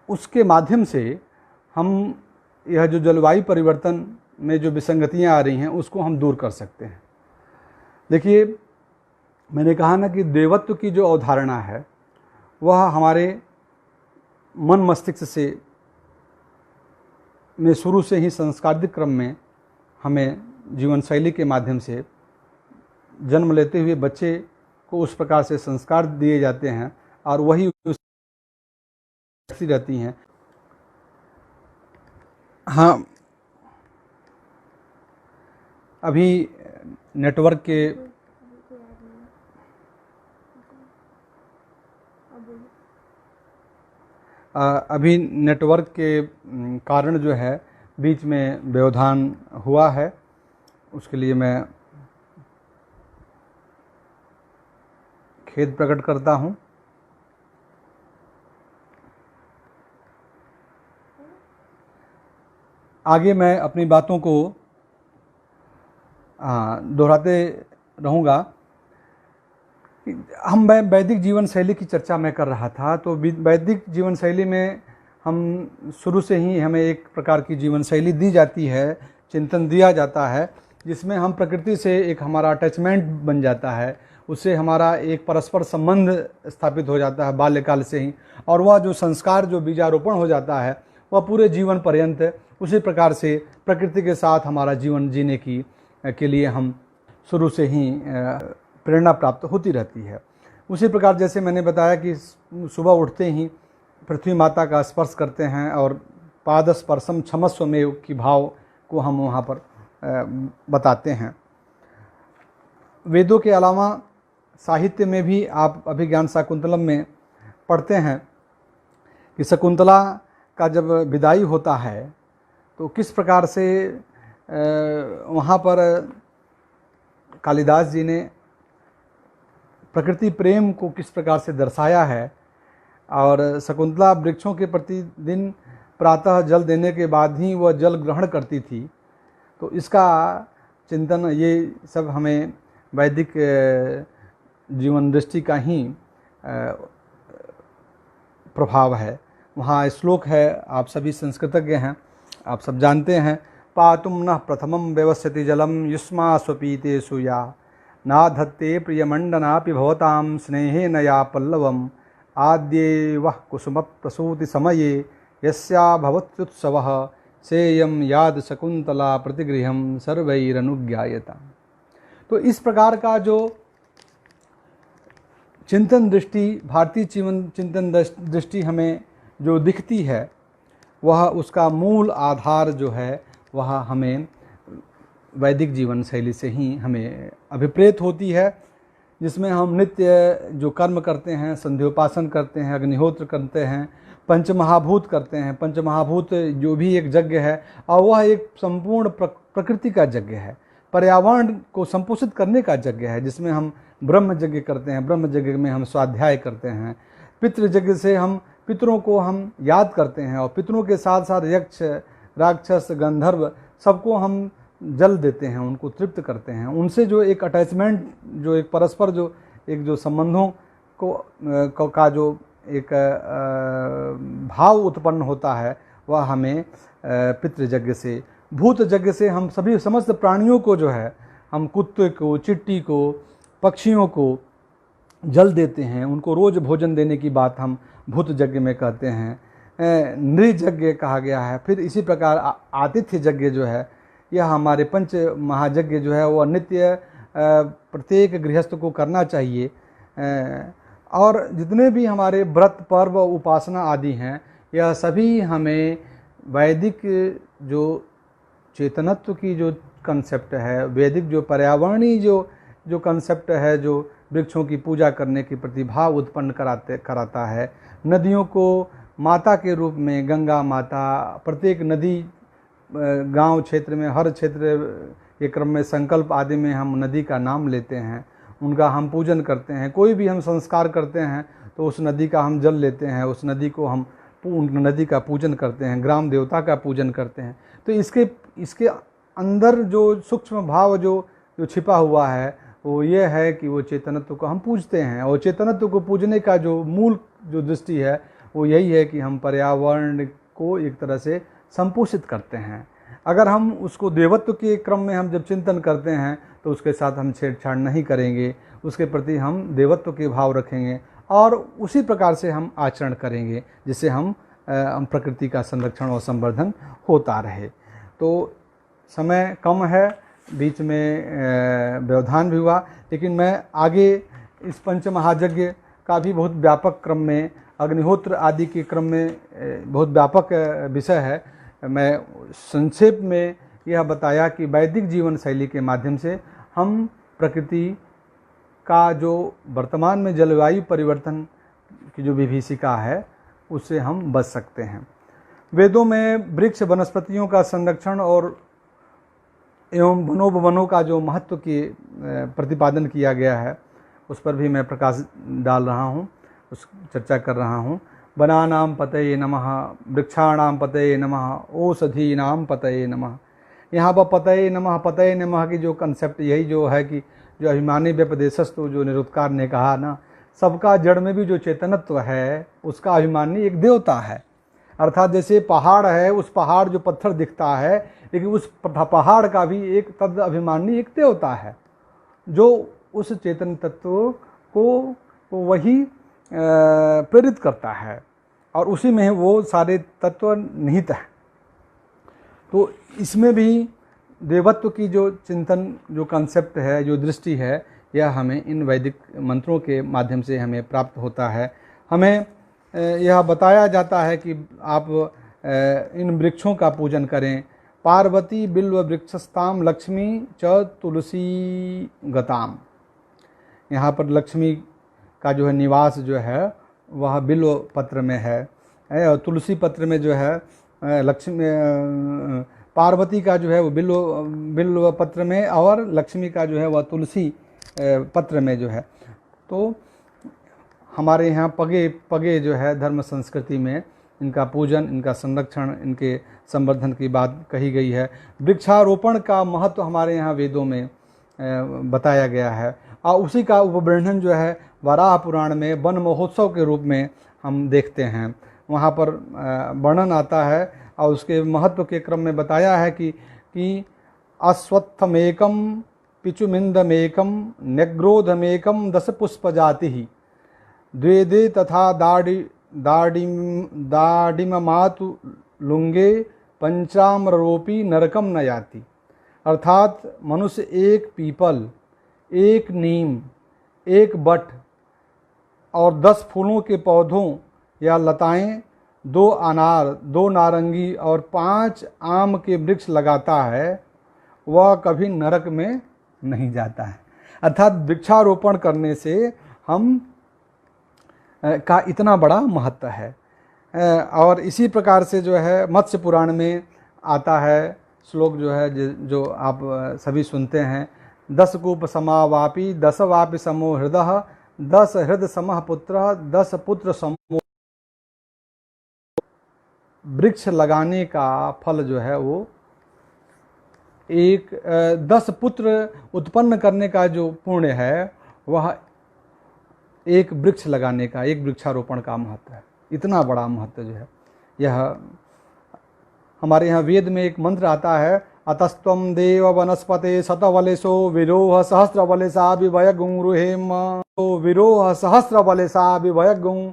उसके माध्यम से हम यह जो जलवायु परिवर्तन में जो विसंगतियाँ आ रही हैं उसको हम दूर कर सकते हैं। देखिए, मैंने कहा ना कि देवत्व की जो अवधारणा है वह हमारे मन मस्तिष्क से में शुरू से ही संस्कारिक क्रम में हमें जीवन शैली के माध्यम से जन्म लेते हुए बच्चे को उस प्रकार से संस्कार दिए जाते हैं, और वही रहती हैं। हाँ, अभी नेटवर्क के कारण जो है बीच में व्यवधान हुआ है, उसके लिए मैं खेद प्रकट करता हूँ। आगे मैं अपनी बातों को दोहराते रहूँगा। हम वैदिक जीवन शैली की चर्चा मैं कर रहा था। तो वैदिक जीवन शैली में हम शुरू से ही हमें एक प्रकार की जीवन शैली दी जाती है, चिंतन दिया जाता है, जिसमें हम प्रकृति से एक हमारा अटैचमेंट बन जाता है, उससे हमारा एक परस्पर संबंध स्थापित हो जाता है बाल्यकाल से ही, और वह जो संस्कार जो बीजारोपण हो जाता है वह पूरे जीवन पर्यंत उसी प्रकार से प्रकृति के साथ हमारा जीवन जीने के लिए हम शुरू से ही प्रेरणा प्राप्त होती रहती है। उसी प्रकार जैसे मैंने बताया कि सुबह उठते ही पृथ्वी माता का स्पर्श करते हैं और पाद स्पर्शम क्षमस्व में की भाव को हम वहाँ पर बताते हैं। वेदों के अलावा साहित्य में भी आप अभिज्ञान शाकुंतलम में पढ़ते हैं कि शकुंतला का जब विदाई होता है तो किस प्रकार से वहाँ पर कालिदास जी ने प्रकृति प्रेम को किस प्रकार से दर्शाया है। और शकुंतला वृक्षों के प्रतिदिन प्रातः जल देने के बाद ही वह जल ग्रहण करती थी। तो इसका चिंतन, ये सब हमें वैदिक जीवन दृष्टि का ही प्रभाव है। वहाँ श्लोक है, आप सभी संस्कृतज्ञ हैं, आप सब जानते हैं, पातुम न प्रथमं व्यवस्थिति जलम युष्मा स्वपीते सुया नाधत्ते प्रियमंडनापि भवतां स्नेहे नया पल्लवम आद्ये वह कुसुम प्रसूति समये यस्या भवत्युत्सवः सेयम याद शकुंतला प्रतिगृहम सर्वैरनुज्ञायता। तो इस प्रकार का जो चिंतन दृष्टि, भारतीय जीवन चिंतन दृष्टि हमें जो दिखती है, वह उसका मूल आधार जो है वह हमें वैदिक जीवन शैली से ही हमें अभिप्रेत होती है, जिसमें हम नित्य जो कर्म करते हैं, संध्योपासन करते हैं, अग्निहोत्र करते हैं, पंचमहाभूत करते हैं। पंचमहाभूत जो भी एक यज्ञ है और वह एक संपूर्ण प्रकृति का यज्ञ है, पर्यावरण को संपोषित करने का यज्ञ है, जिसमें हम ब्रह्म यज्ञ करते हैं। ब्रह्म यज्ञ में हम स्वाध्याय करते हैं। पितृ यज्ञ से हम पितरों को हम याद करते हैं और पितरों के साथ साथ यक्ष, राक्षस, गंधर्व सबको हम जल देते हैं, उनको तृप्त करते हैं। उनसे जो एक अटैचमेंट, जो एक परस्पर जो एक जो संबंधों को का जो एक भाव उत्पन्न होता है, वह हमें पितृयज्ञ से, भूत यज्ञ से हम सभी समस्त प्राणियों को जो है, हम कुत्ते को, चिट्टी को, पक्षियों को जल देते हैं। उनको रोज भोजन देने की बात हम भूत यज्ञ में कहते हैं। नृयज्ञ कहा गया है। फिर इसी प्रकार आतिथ्य यज्ञ जो है, यह हमारे पंच महायज्ञ जो है वह नित्य प्रत्येक गृहस्थ को करना चाहिए। और जितने भी हमारे व्रत, पर्व, उपासना आदि हैं, यह सभी हमें वैदिक जो चेतनत्व की जो कंसेप्ट है, वैदिक जो पर्यावरणीय जो कंसेप्ट है, जो वृक्षों की पूजा करने की प्रतिभाव उत्पन्न कराता है। नदियों को माता के रूप में, गंगा माता, प्रत्येक नदी गांव क्षेत्र में, हर क्षेत्र के क्रम में संकल्प आदि में हम नदी का नाम लेते हैं, उनका हम पूजन करते हैं। कोई भी हम संस्कार करते हैं तो उस नदी का हम जल लेते हैं, उस नदी को हम नदी का पूजन करते हैं, ग्राम देवता का पूजन करते हैं। तो इसके अंदर जो सूक्ष्म भाव जो छिपा हुआ है वो ये है कि वो चेतनत्व को हम पूजते हैं। और चेतनत्व को पूजने का जो मूल जो दृष्टि है वो यही है कि हम पर्यावरण को एक तरह से संपोषित करते हैं। अगर हम उसको देवत्व के क्रम में हम जब चिंतन करते हैं तो उसके साथ हम छेड़छाड़ नहीं करेंगे, उसके प्रति हम देवत्व के भाव रखेंगे और उसी प्रकार से हम आचरण करेंगे, जिससे हम प्रकृति का संरक्षण और संवर्धन होता रहे। तो समय कम है, बीच में व्यवधान भी हुआ, लेकिन मैं आगे इस पंच महायज्ञ का भी बहुत व्यापक क्रम में, अग्निहोत्र आदि के क्रम में बहुत व्यापक विषय है। मैं संक्षेप में यह बताया कि वैदिक जीवन शैली के माध्यम से हम प्रकृति का जो वर्तमान में जलवायु परिवर्तन की जो विभीषिका है उससे हम बच सकते हैं। वेदों में वृक्ष, वनस्पतियों का संरक्षण और एवं वनोपवनों का जो महत्व की प्रतिपादन किया गया है उस पर भी मैं प्रकाश डाल रहा हूँ, उस चर्चा कर रहा हूँ। वनानां पतये नमः, वृक्षाणां पतये नमः, औषधीनां पतये नमः। यहाँ पर पतये नमः की जो कंसेप्ट यही जो है कि जो अभिमानी व्यपदेशस्तु जो निरुक्तकार ने कहा ना, सबका जड़ में भी जो चेतनत्व है उसका अभिमानी एक देवता है। अर्थात जैसे पहाड़ है, उस पहाड़ जो पत्थर दिखता है, लेकिन उस पहाड़ का भी एक तद अभिमानी एक देवता है जो उस चेतन तत्व को वही प्रेरित करता है और उसी में वो सारे तत्व निहित हैं। तो इसमें भी देवत्व की जो चिंतन, जो कॉन्सेप्ट है, जो दृष्टि है, यह हमें इन वैदिक मंत्रों के माध्यम से हमें प्राप्त होता है। हमें यह बताया जाता है कि आप इन वृक्षों का पूजन करें। पार्वती बिल्व वृक्षस्ताम लक्ष्मी च तुलसी गताम। यहाँ पर लक्ष्मी का जो है निवास जो है वह बिल्व पत्र में है, और तुलसी पत्र में जो है लक्ष्मी, पार्वती का जो है वो बिल्व पत्र में, और लक्ष्मी का जो है वह तुलसी पत्र में जो है। तो हमारे यहाँ पगे जो है धर्म संस्कृति में इनका पूजन, इनका संरक्षण, इनके संवर्धन की बात कही गई है। वृक्षारोपण का महत्व हमारे यहाँ वेदों में बताया गया है, और उसी का उपवर्णन जो है वराह पुराण में वन महोत्सव के रूप में हम देखते हैं। वहाँ पर वर्णन आता है और उसके महत्व के क्रम में बताया है कि अश्वत्थमेकम पिचुमिंदमेकम न्यग्रोधमेकम 10 पुष्प जाति ही द्वेदे तथा दाडिममातु लुंगे पंचाम्रोपी नरकम न याति। अर्थात मनुष्य एक पीपल, एक नीम, एक बट और 10 फूलों के पौधों या लताएं, 2 अनार, 2 नारंगी और 5 आम के वृक्ष लगाता है, वह कभी नरक में नहीं जाता है। अर्थात वृक्षारोपण करने से हम का इतना बड़ा महत्व है। और इसी प्रकार से जो है मत्स्य पुराण में आता है श्लोक जो है जो आप सभी सुनते हैं, 10 कूप समावापी 10 वापि समो हृदय 10 हृदय समः पुत्र 10 पुत्र समो। वृक्ष लगाने का फल जो है वो 10 पुत्र उत्पन्न करने का जो पुण्य है वह एक वृक्ष लगाने का, एक वृक्षारोपण का महत्व है। इतना बड़ा महत्व जो है यह हमारे यहाँ वेद में एक मंत्र आता है, अतस्त्वं देव वनस्पते शतवलेशो विरोह सहस्रवलेशा विभयगुं रुहेम। विरोह सहस्रवलेशा विभयगुं,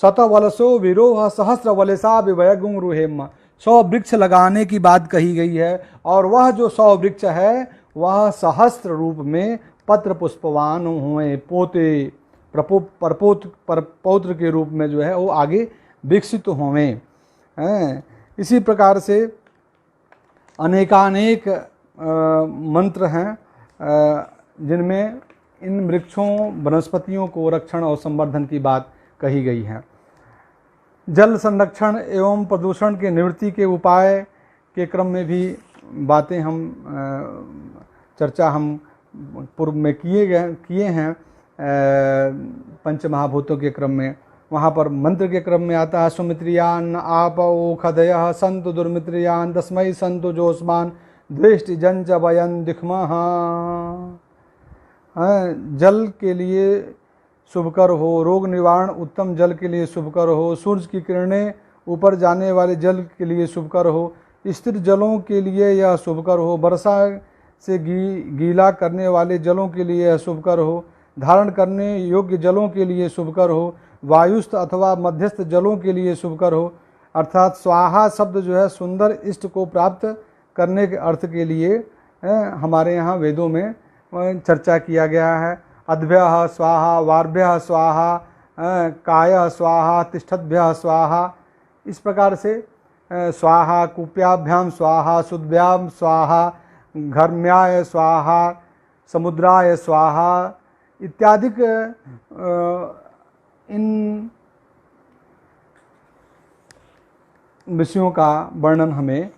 शतवलसो विरोह सहस्रवलेशा विभयगुं रुहेम। 100 वृक्ष लगाने की बात कही गई है, और वह जो 100 वृक्ष है वह सहस्त्र रूप में पत्र पुष्पवान हुए, पोते परपौत्र के रूप में जो है वो आगे विकसित होवें। इसी प्रकार से अनेकानेक मंत्र हैं जिनमें इन वृक्षों वनस्पतियों को रक्षण और संवर्धन की बात कही गई है। जल संरक्षण एवं प्रदूषण के निवृत्ति के उपाय के क्रम में भी बातें चर्चा हम पूर्व में किए हैं पंचमहाभूतों के क्रम में। वहाँ पर मंत्र के क्रम में आता है, सुमित्रियान आपो खदयः सन्तु दुर्मित्रियान तस्मै सन्तु जोस्मान दृष्टि जंच वयन दिखमः। जल के लिए शुभकर हो, रोग निवारण उत्तम जल के लिए शुभकर हो, सूर्य की किरणें ऊपर जाने वाले जल के लिए शुभकर हो, स्थिर जलों के लिए यह शुभकर हो, वर्षा से गीला करने वाले जलों के लिए यह शुभकर हो, धारण करने योग्य जलों के लिए शुभकर हो, वायुस्थ अथवा मध्यस्थ जलों के लिए शुभकर हो। अर्थात स्वाहा शब्द जो है सुंदर इष्ट को प्राप्त करने के अर्थ के लिए हमारे यहाँ वेदों में चर्चा किया गया है। अद्भ्यः स्वाहा, वार्भ्यः स्वाहा, कायः स्वाहा, तिष्ठद्भ्यः स्वाहा। इस प्रकार से स्वाहा, कूप्याभ्याम स्वाहा, सुद्भ्याम स्वाहा, घर्म्याय स्वाहा, समुद्राय स्वाहा इत्यादि इन विषयों का वर्णन हमें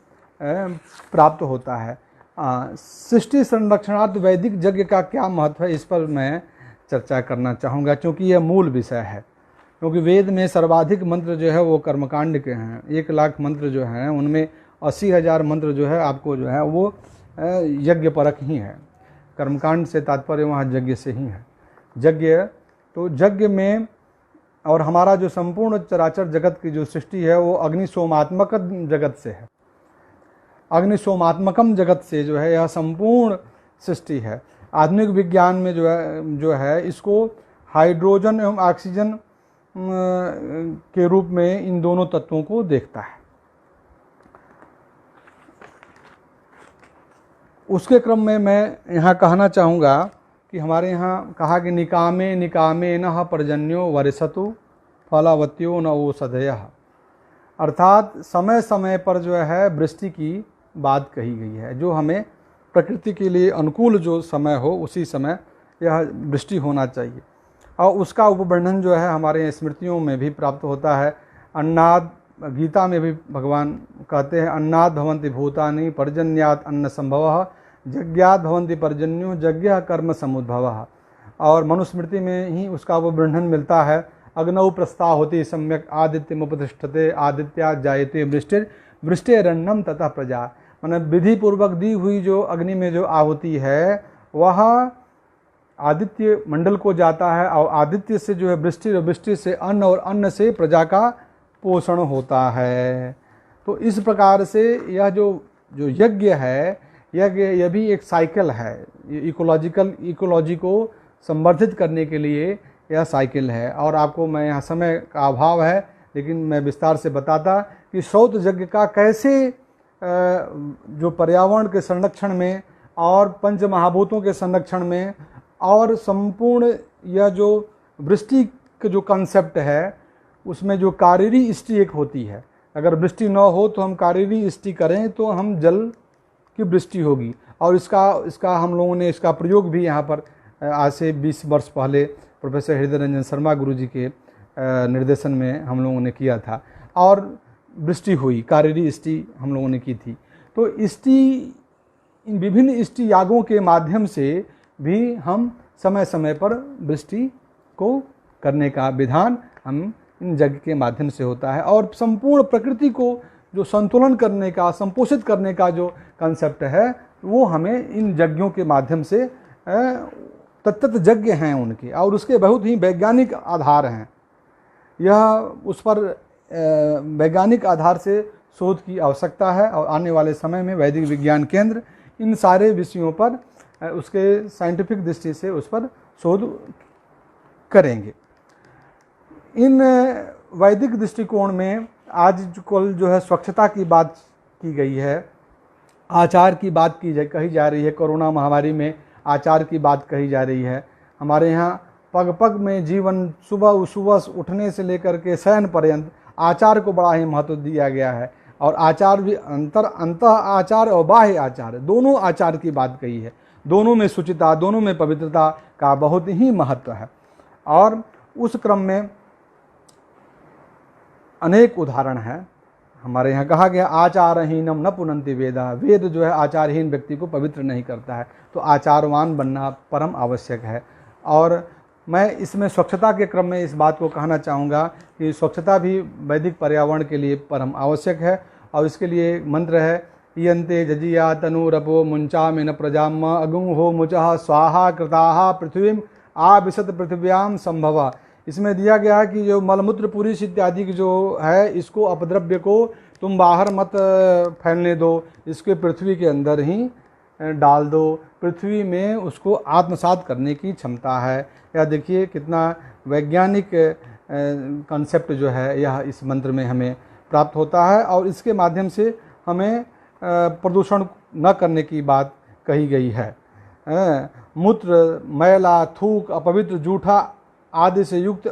प्राप्त होता है। सृष्टि संरक्षणार्थ वैदिक यज्ञ का क्या महत्व है, इस पर मैं चर्चा करना चाहूँगा, क्योंकि यह मूल विषय है। क्योंकि वेद में सर्वाधिक मंत्र जो है वो कर्मकांड के हैं। 1 लाख मंत्र जो हैं उनमें 80,000 मंत्र जो है आपको जो है वो यज्ञ परक ही है। कर्मकांड से तात्पर्य वहाँ यज्ञ से ही है। यज्ञ, तो यज्ञ में, और हमारा जो संपूर्ण चराचर जगत की जो सृष्टि है वो अग्निशोमात्मक जगत से है, अग्निशोमात्मकम जगत से जो है यह संपूर्ण सृष्टि है। आधुनिक विज्ञान में जो है इसको हाइड्रोजन एवं ऑक्सीजन के रूप में इन दोनों तत्वों को देखता है। उसके क्रम में मैं यहाँ कहना चाहूँगा कि हमारे यहाँ कहा कि निकामे निकामे न पर्जन्यो वर्षतु फलावत्यो न ओषधयः, अर्थात समय समय पर जो है वृष्टि की बात कही गई है। जो हमें प्रकृति के लिए अनुकूल जो समय हो उसी समय यह वृष्टि होना चाहिए, और उसका उपवर्णन जो है हमारे स्मृतियों में भी प्राप्त होता है। अन्नाद, गीता में भी भगवान कहते हैं अन्नाद भवन्ति भूतानि पर्जन्यात् अन्न संभवः यज्ञात् भवन्ति पर्जन्यो यज्ञः कर्म समुद्भवः, और मनुस्मृति में ही उसका उपवर्णन मिलता है। अग्नौ प्रस्ताव होती सम्यक आदित्यमुपतिष्ठते आदित्या जायते वृष्टिर वृष्टिरन्नम तथा प्रजा, मतलब विधि पूर्वक दी हुई जो अग्नि में जो आहुति है वह आदित्य मंडल को जाता है, और आदित्य से जो है वृष्टि, और वृष्टि से अन्न, और अन्न से प्रजा का पोषण होता है। तो इस प्रकार से यह जो यज्ञ है, यह भी एक साइकिल है, इकोलॉजी को संवर्धित करने के लिए यह साइकिल है। और आपको मैं यहाँ समय का अभाव है लेकिन मैं विस्तार से बताता कि श्रौत यज्ञ का कैसे जो पर्यावरण के संरक्षण में और पंच महाभूतों के संरक्षण में और संपूर्ण यह जो वृष्टि का जो कंसेप्ट है उसमें जो कारीरी इष्टि एक होती है। अगर वृष्टि न हो तो हम कारीरी इष्टि करें तो हम जल की वृष्टि होगी, और इसका हम लोगों ने इसका प्रयोग भी यहाँ पर आज से 20 वर्ष पहले प्रोफेसर हृदय रंजन शर्मा गुरुजी के निर्देशन में हम लोगों ने किया था, और वृष्टि हुई, कारीरी इष्टि हम लोगों ने की थी। तो इष्टि, इन विभिन्न इष्टि यागों के माध्यम से भी हम समय समय पर वृष्टि को करने का विधान हम इन यज्ञ के माध्यम से होता है, और संपूर्ण प्रकृति को जो संतुलन करने का, संपोषित करने का जो कंसेप्ट है वो हमें इन यज्ञों के माध्यम से तत्त यज्ञ हैं उनके, और उसके बहुत ही वैज्ञानिक आधार हैं। यह उस पर वैज्ञानिक आधार से शोध की आवश्यकता है, और आने वाले समय में वैदिक विज्ञान केंद्र इन सारे विषयों पर उसके साइंटिफिक दृष्टि से उस पर शोध करेंगे। इन वैदिक दृष्टिकोण में आज कल जो है स्वच्छता की बात की गई है, आचार की बात कही जा रही है। कोरोना महामारी में आचार की बात कही जा रही है। हमारे यहाँ पग पग में जीवन, सुबह उठने से लेकर के शयन पर्यंत आचार को बड़ा ही महत्व दिया गया है, और आचार भी अंतः आचार और बाह्य आचार दोनों आचार की बात कही है। दोनों में शुचिता, दोनों में पवित्रता का बहुत ही महत्व है। और उस क्रम में अनेक उदाहरण हैं। हमारे यहाँ कहा गया आचारहीनम न पुनन्ति वेदा, वेद जो है आचारहीन व्यक्ति को पवित्र नहीं करता है, तो आचारवान बनना परम आवश्यक है। और मैं इसमें स्वच्छता के क्रम में इस बात को कहना चाहूँगा कि स्वच्छता भी वैदिक पर्यावरण के लिए परम आवश्यक है, और इसके लिए मंत्र है इयन्ते जजिया तनुरपो मुंचा में न प्रजाम अगुं हो मुचः स्वाहा कृताहा पृथ्वीम आविशत पृथिव्याम संभवा। इसमें दिया गया है कि जो मलमूत्र पुरुष इत्यादि की जो है इसको अपद्रव्य को तुम बाहर मत फैलने दो, इसके पृथ्वी के अंदर ही डाल दो, पृथ्वी में उसको आत्मसात करने की क्षमता है। यह देखिए कितना वैज्ञानिक कंसेप्ट जो है यह इस मंत्र में हमें प्राप्त होता है, और इसके माध्यम से हमें प्रदूषण न करने की बात कही गई है। मूत्र, मैला, थूक, अपवित्र, जूठा आदि से युक्त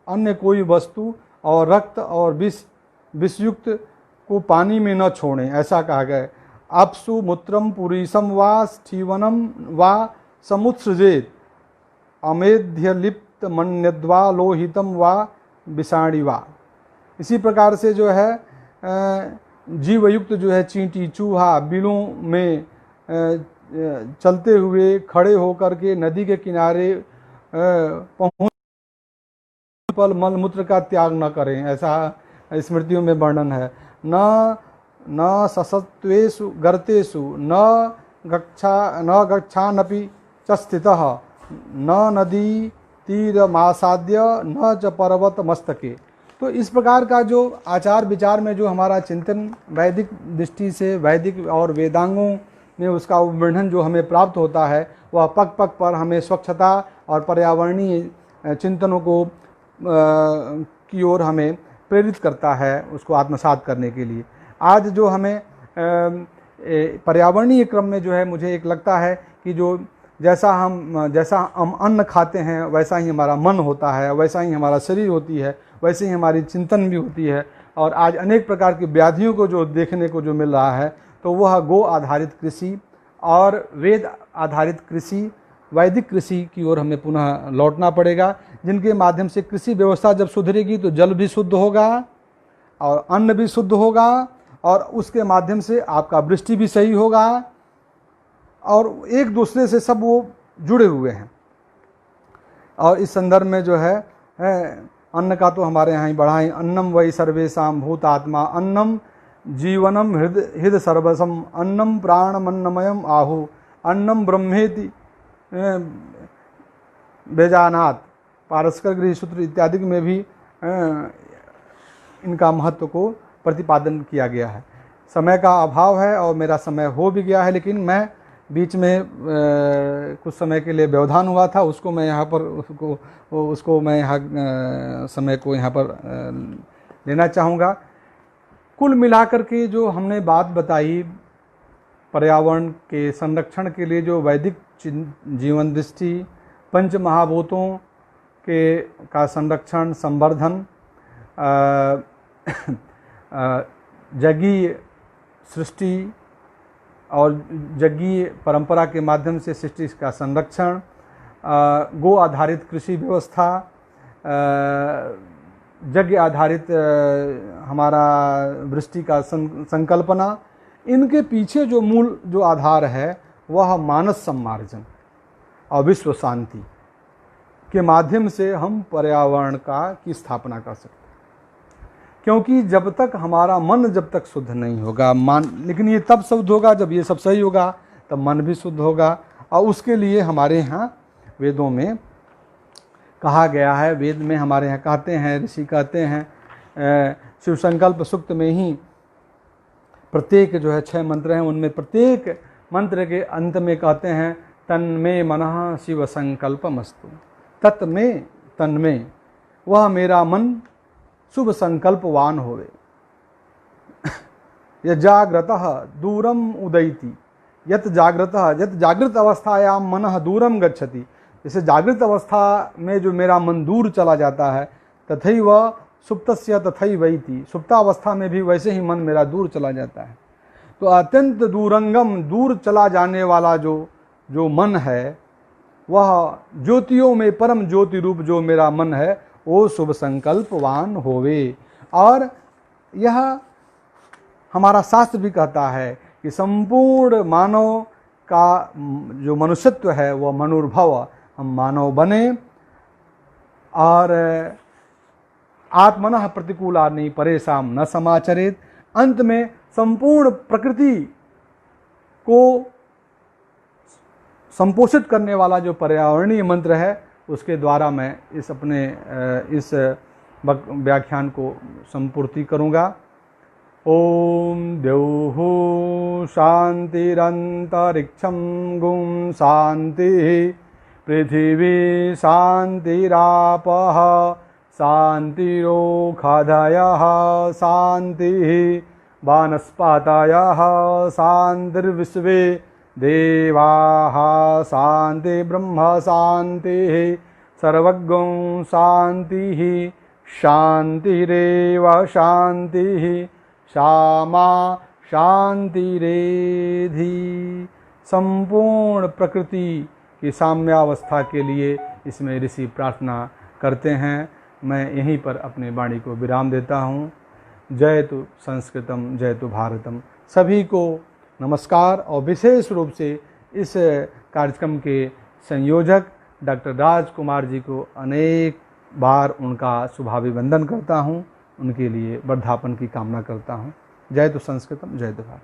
अन्य कोई वस्तु और रक्त और विषयुक्त को पानी में न छोड़ें, ऐसा कहा गया। अपसु मूत्रम पुरीसम वा स्थीवनम वा समुत्सृजेत अमेध्यलिप्त मन्यद्वा लोहितम वा विषाणी वा। इसी प्रकार से जो है जीवयुक्त जो है चींटी, चूहा, बिलों में चलते हुए खड़े होकर के नदी के किनारे पहुँच पर मलमूत्र का त्याग न करें, ऐसा स्मृतियों में वर्णन है। न ससत्वेषु गर्तेषु न गच्छानपि च स्थितः न नदी तीरमासाद्य न च पर्वत मस्तके। तो इस प्रकार का जो आचार विचार में जो हमारा चिंतन वैदिक दृष्टि से, वैदिक और वेदांगों में उसका वर्णन जो हमें प्राप्त होता है, वह पग पग पर हमें स्वच्छता और पर्यावरणीय चिंतनों को की ओर हमें प्रेरित करता है, उसको आत्मसात करने के लिए। आज जो हमें पर्यावरणीय क्रम में जो है, मुझे एक लगता है कि जो जैसा हम अन्न खाते हैं वैसा ही हमारा मन होता है, वैसा ही हमारा शरीर होती है, वैसे ही हमारी चिंतन भी होती है। और आज अनेक प्रकार की व्याधियों को जो देखने को जो मिल रहा है, तो वह गो आधारित कृषि और वेद आधारित कृषि, वैदिक कृषि की ओर हमें पुनः लौटना पड़ेगा, जिनके माध्यम से कृषि व्यवस्था जब सुधरेगी तो जल भी शुद्ध होगा और अन्न भी शुद्ध होगा, और उसके माध्यम से आपका वृष्टि भी सही होगा, और एक दूसरे से सब वो जुड़े हुए हैं। और इस संदर्भ में जो है अन्न का तो हमारे यहाँ ही बढ़ा है, अन्नम वै सर्वेषां भूतात्मा अन्नम जीवनम हृद सर्वसम अन्नम प्राणमन्नमयम आहु अन्नम ब्रह्मेति बेजानात। पारस्कर गृह सूत्र इत्यादि में भी इनका महत्व को प्रतिपादन किया गया है। समय का अभाव है और मेरा समय हो भी गया है, लेकिन मैं बीच में कुछ समय के लिए व्यवधान हुआ था, उसको मैं यहाँ पर उसको मैं यहाँ समय को यहाँ पर लेना चाहूँगा। कुल मिलाकर के जो हमने बात बताई, पर्यावरण के संरक्षण के लिए जो वैदिक जीवन दृष्टि, पंच महाभूतों के का संरक्षण संवर्धन, जगीय सृष्टि और जगीय परंपरा के माध्यम से सृष्टि का संरक्षण, गो आधारित कृषि व्यवस्था, यज्ञ आधारित हमारा वृष्टि का संकल्पना, इनके पीछे जो मूल जो आधार है वह मानस सम्मार्जन और विश्व शांति के माध्यम से हम पर्यावरण की स्थापना कर सकते हैं। क्योंकि जब तक हमारा मन जब तक शुद्ध नहीं होगा, लेकिन ये तब शुद्ध होगा जब ये सब सही होगा, तब मन भी शुद्ध होगा। और उसके लिए हमारे यहाँ वेदों में कहा गया है, वेद में हमारे यहाँ कहते हैं, ऋषि कहते हैं, शिव संकल्प सूक्त में ही प्रत्येक जो है 6 मंत्र हैं, उनमें प्रत्येक मंत्र के अंत में कहते हैं तन्मे मनः शिव संकल्पमस्तु। तत्मे तन्मे, वह मेरा मन शुभ संकल्पवान होवे। यजाग्रतः दूरम उदयति यत जागृत अवस्थायां मनः दूरम गच्छति। जैसे जागृत अवस्था में जो मेरा मन दूर चला जाता है, तथैव सुप्तस्य तथैवैति, सुप्तावस्था में भी वैसे ही मन मेरा दूर चला जाता है। तो अत्यंत दूरंगम, दूर चला जाने वाला जो मन है, वह ज्योतियों में परम ज्योति रूप जो मेरा मन है, वो शुभ संकल्पवान होवे। और यह हमारा शास्त्र भी कहता है कि संपूर्ण मानव का जो मनुष्यत्व है वह मनुर्भव, हम मानव बने और आत्मनः प्रतिकूलानि परेशान न समाचरेत। अंत में संपूर्ण प्रकृति को संपोषित करने वाला जो पर्यावरणीय मंत्र है, उसके द्वारा मैं इस व्याख्यान को संपूर्ति करूँगा। ओम द्यौः शांतिरंतरिक्षं गुं शांति, पृथिवी शांतिरापः शांतिरोषधयः शांति, वनस्पतयः शांतिर्विश्वे देवाः शांति ब्रह्म शांति, सर्वगं शांतिः शांतिरेव शांतिः श्यामा शांतिरेधि। संपूर्ण प्रकृति की साम्यावस्था के लिए इसमें ऋषि प्रार्थना करते हैं। मैं यहीं पर अपने वाणी को विराम देता हूँ। जय तु संस्कृतम जय तु भारतम। सभी को नमस्कार और विशेष रूप से इस कार्यक्रम के संयोजक डॉक्टर राजकुमार जी को अनेक बार उनका शुभाभिवंदन करता हूँ, उनके लिए वर्धापन की कामना करता हूँ। जय तु संस्कृतम जय तु भारत।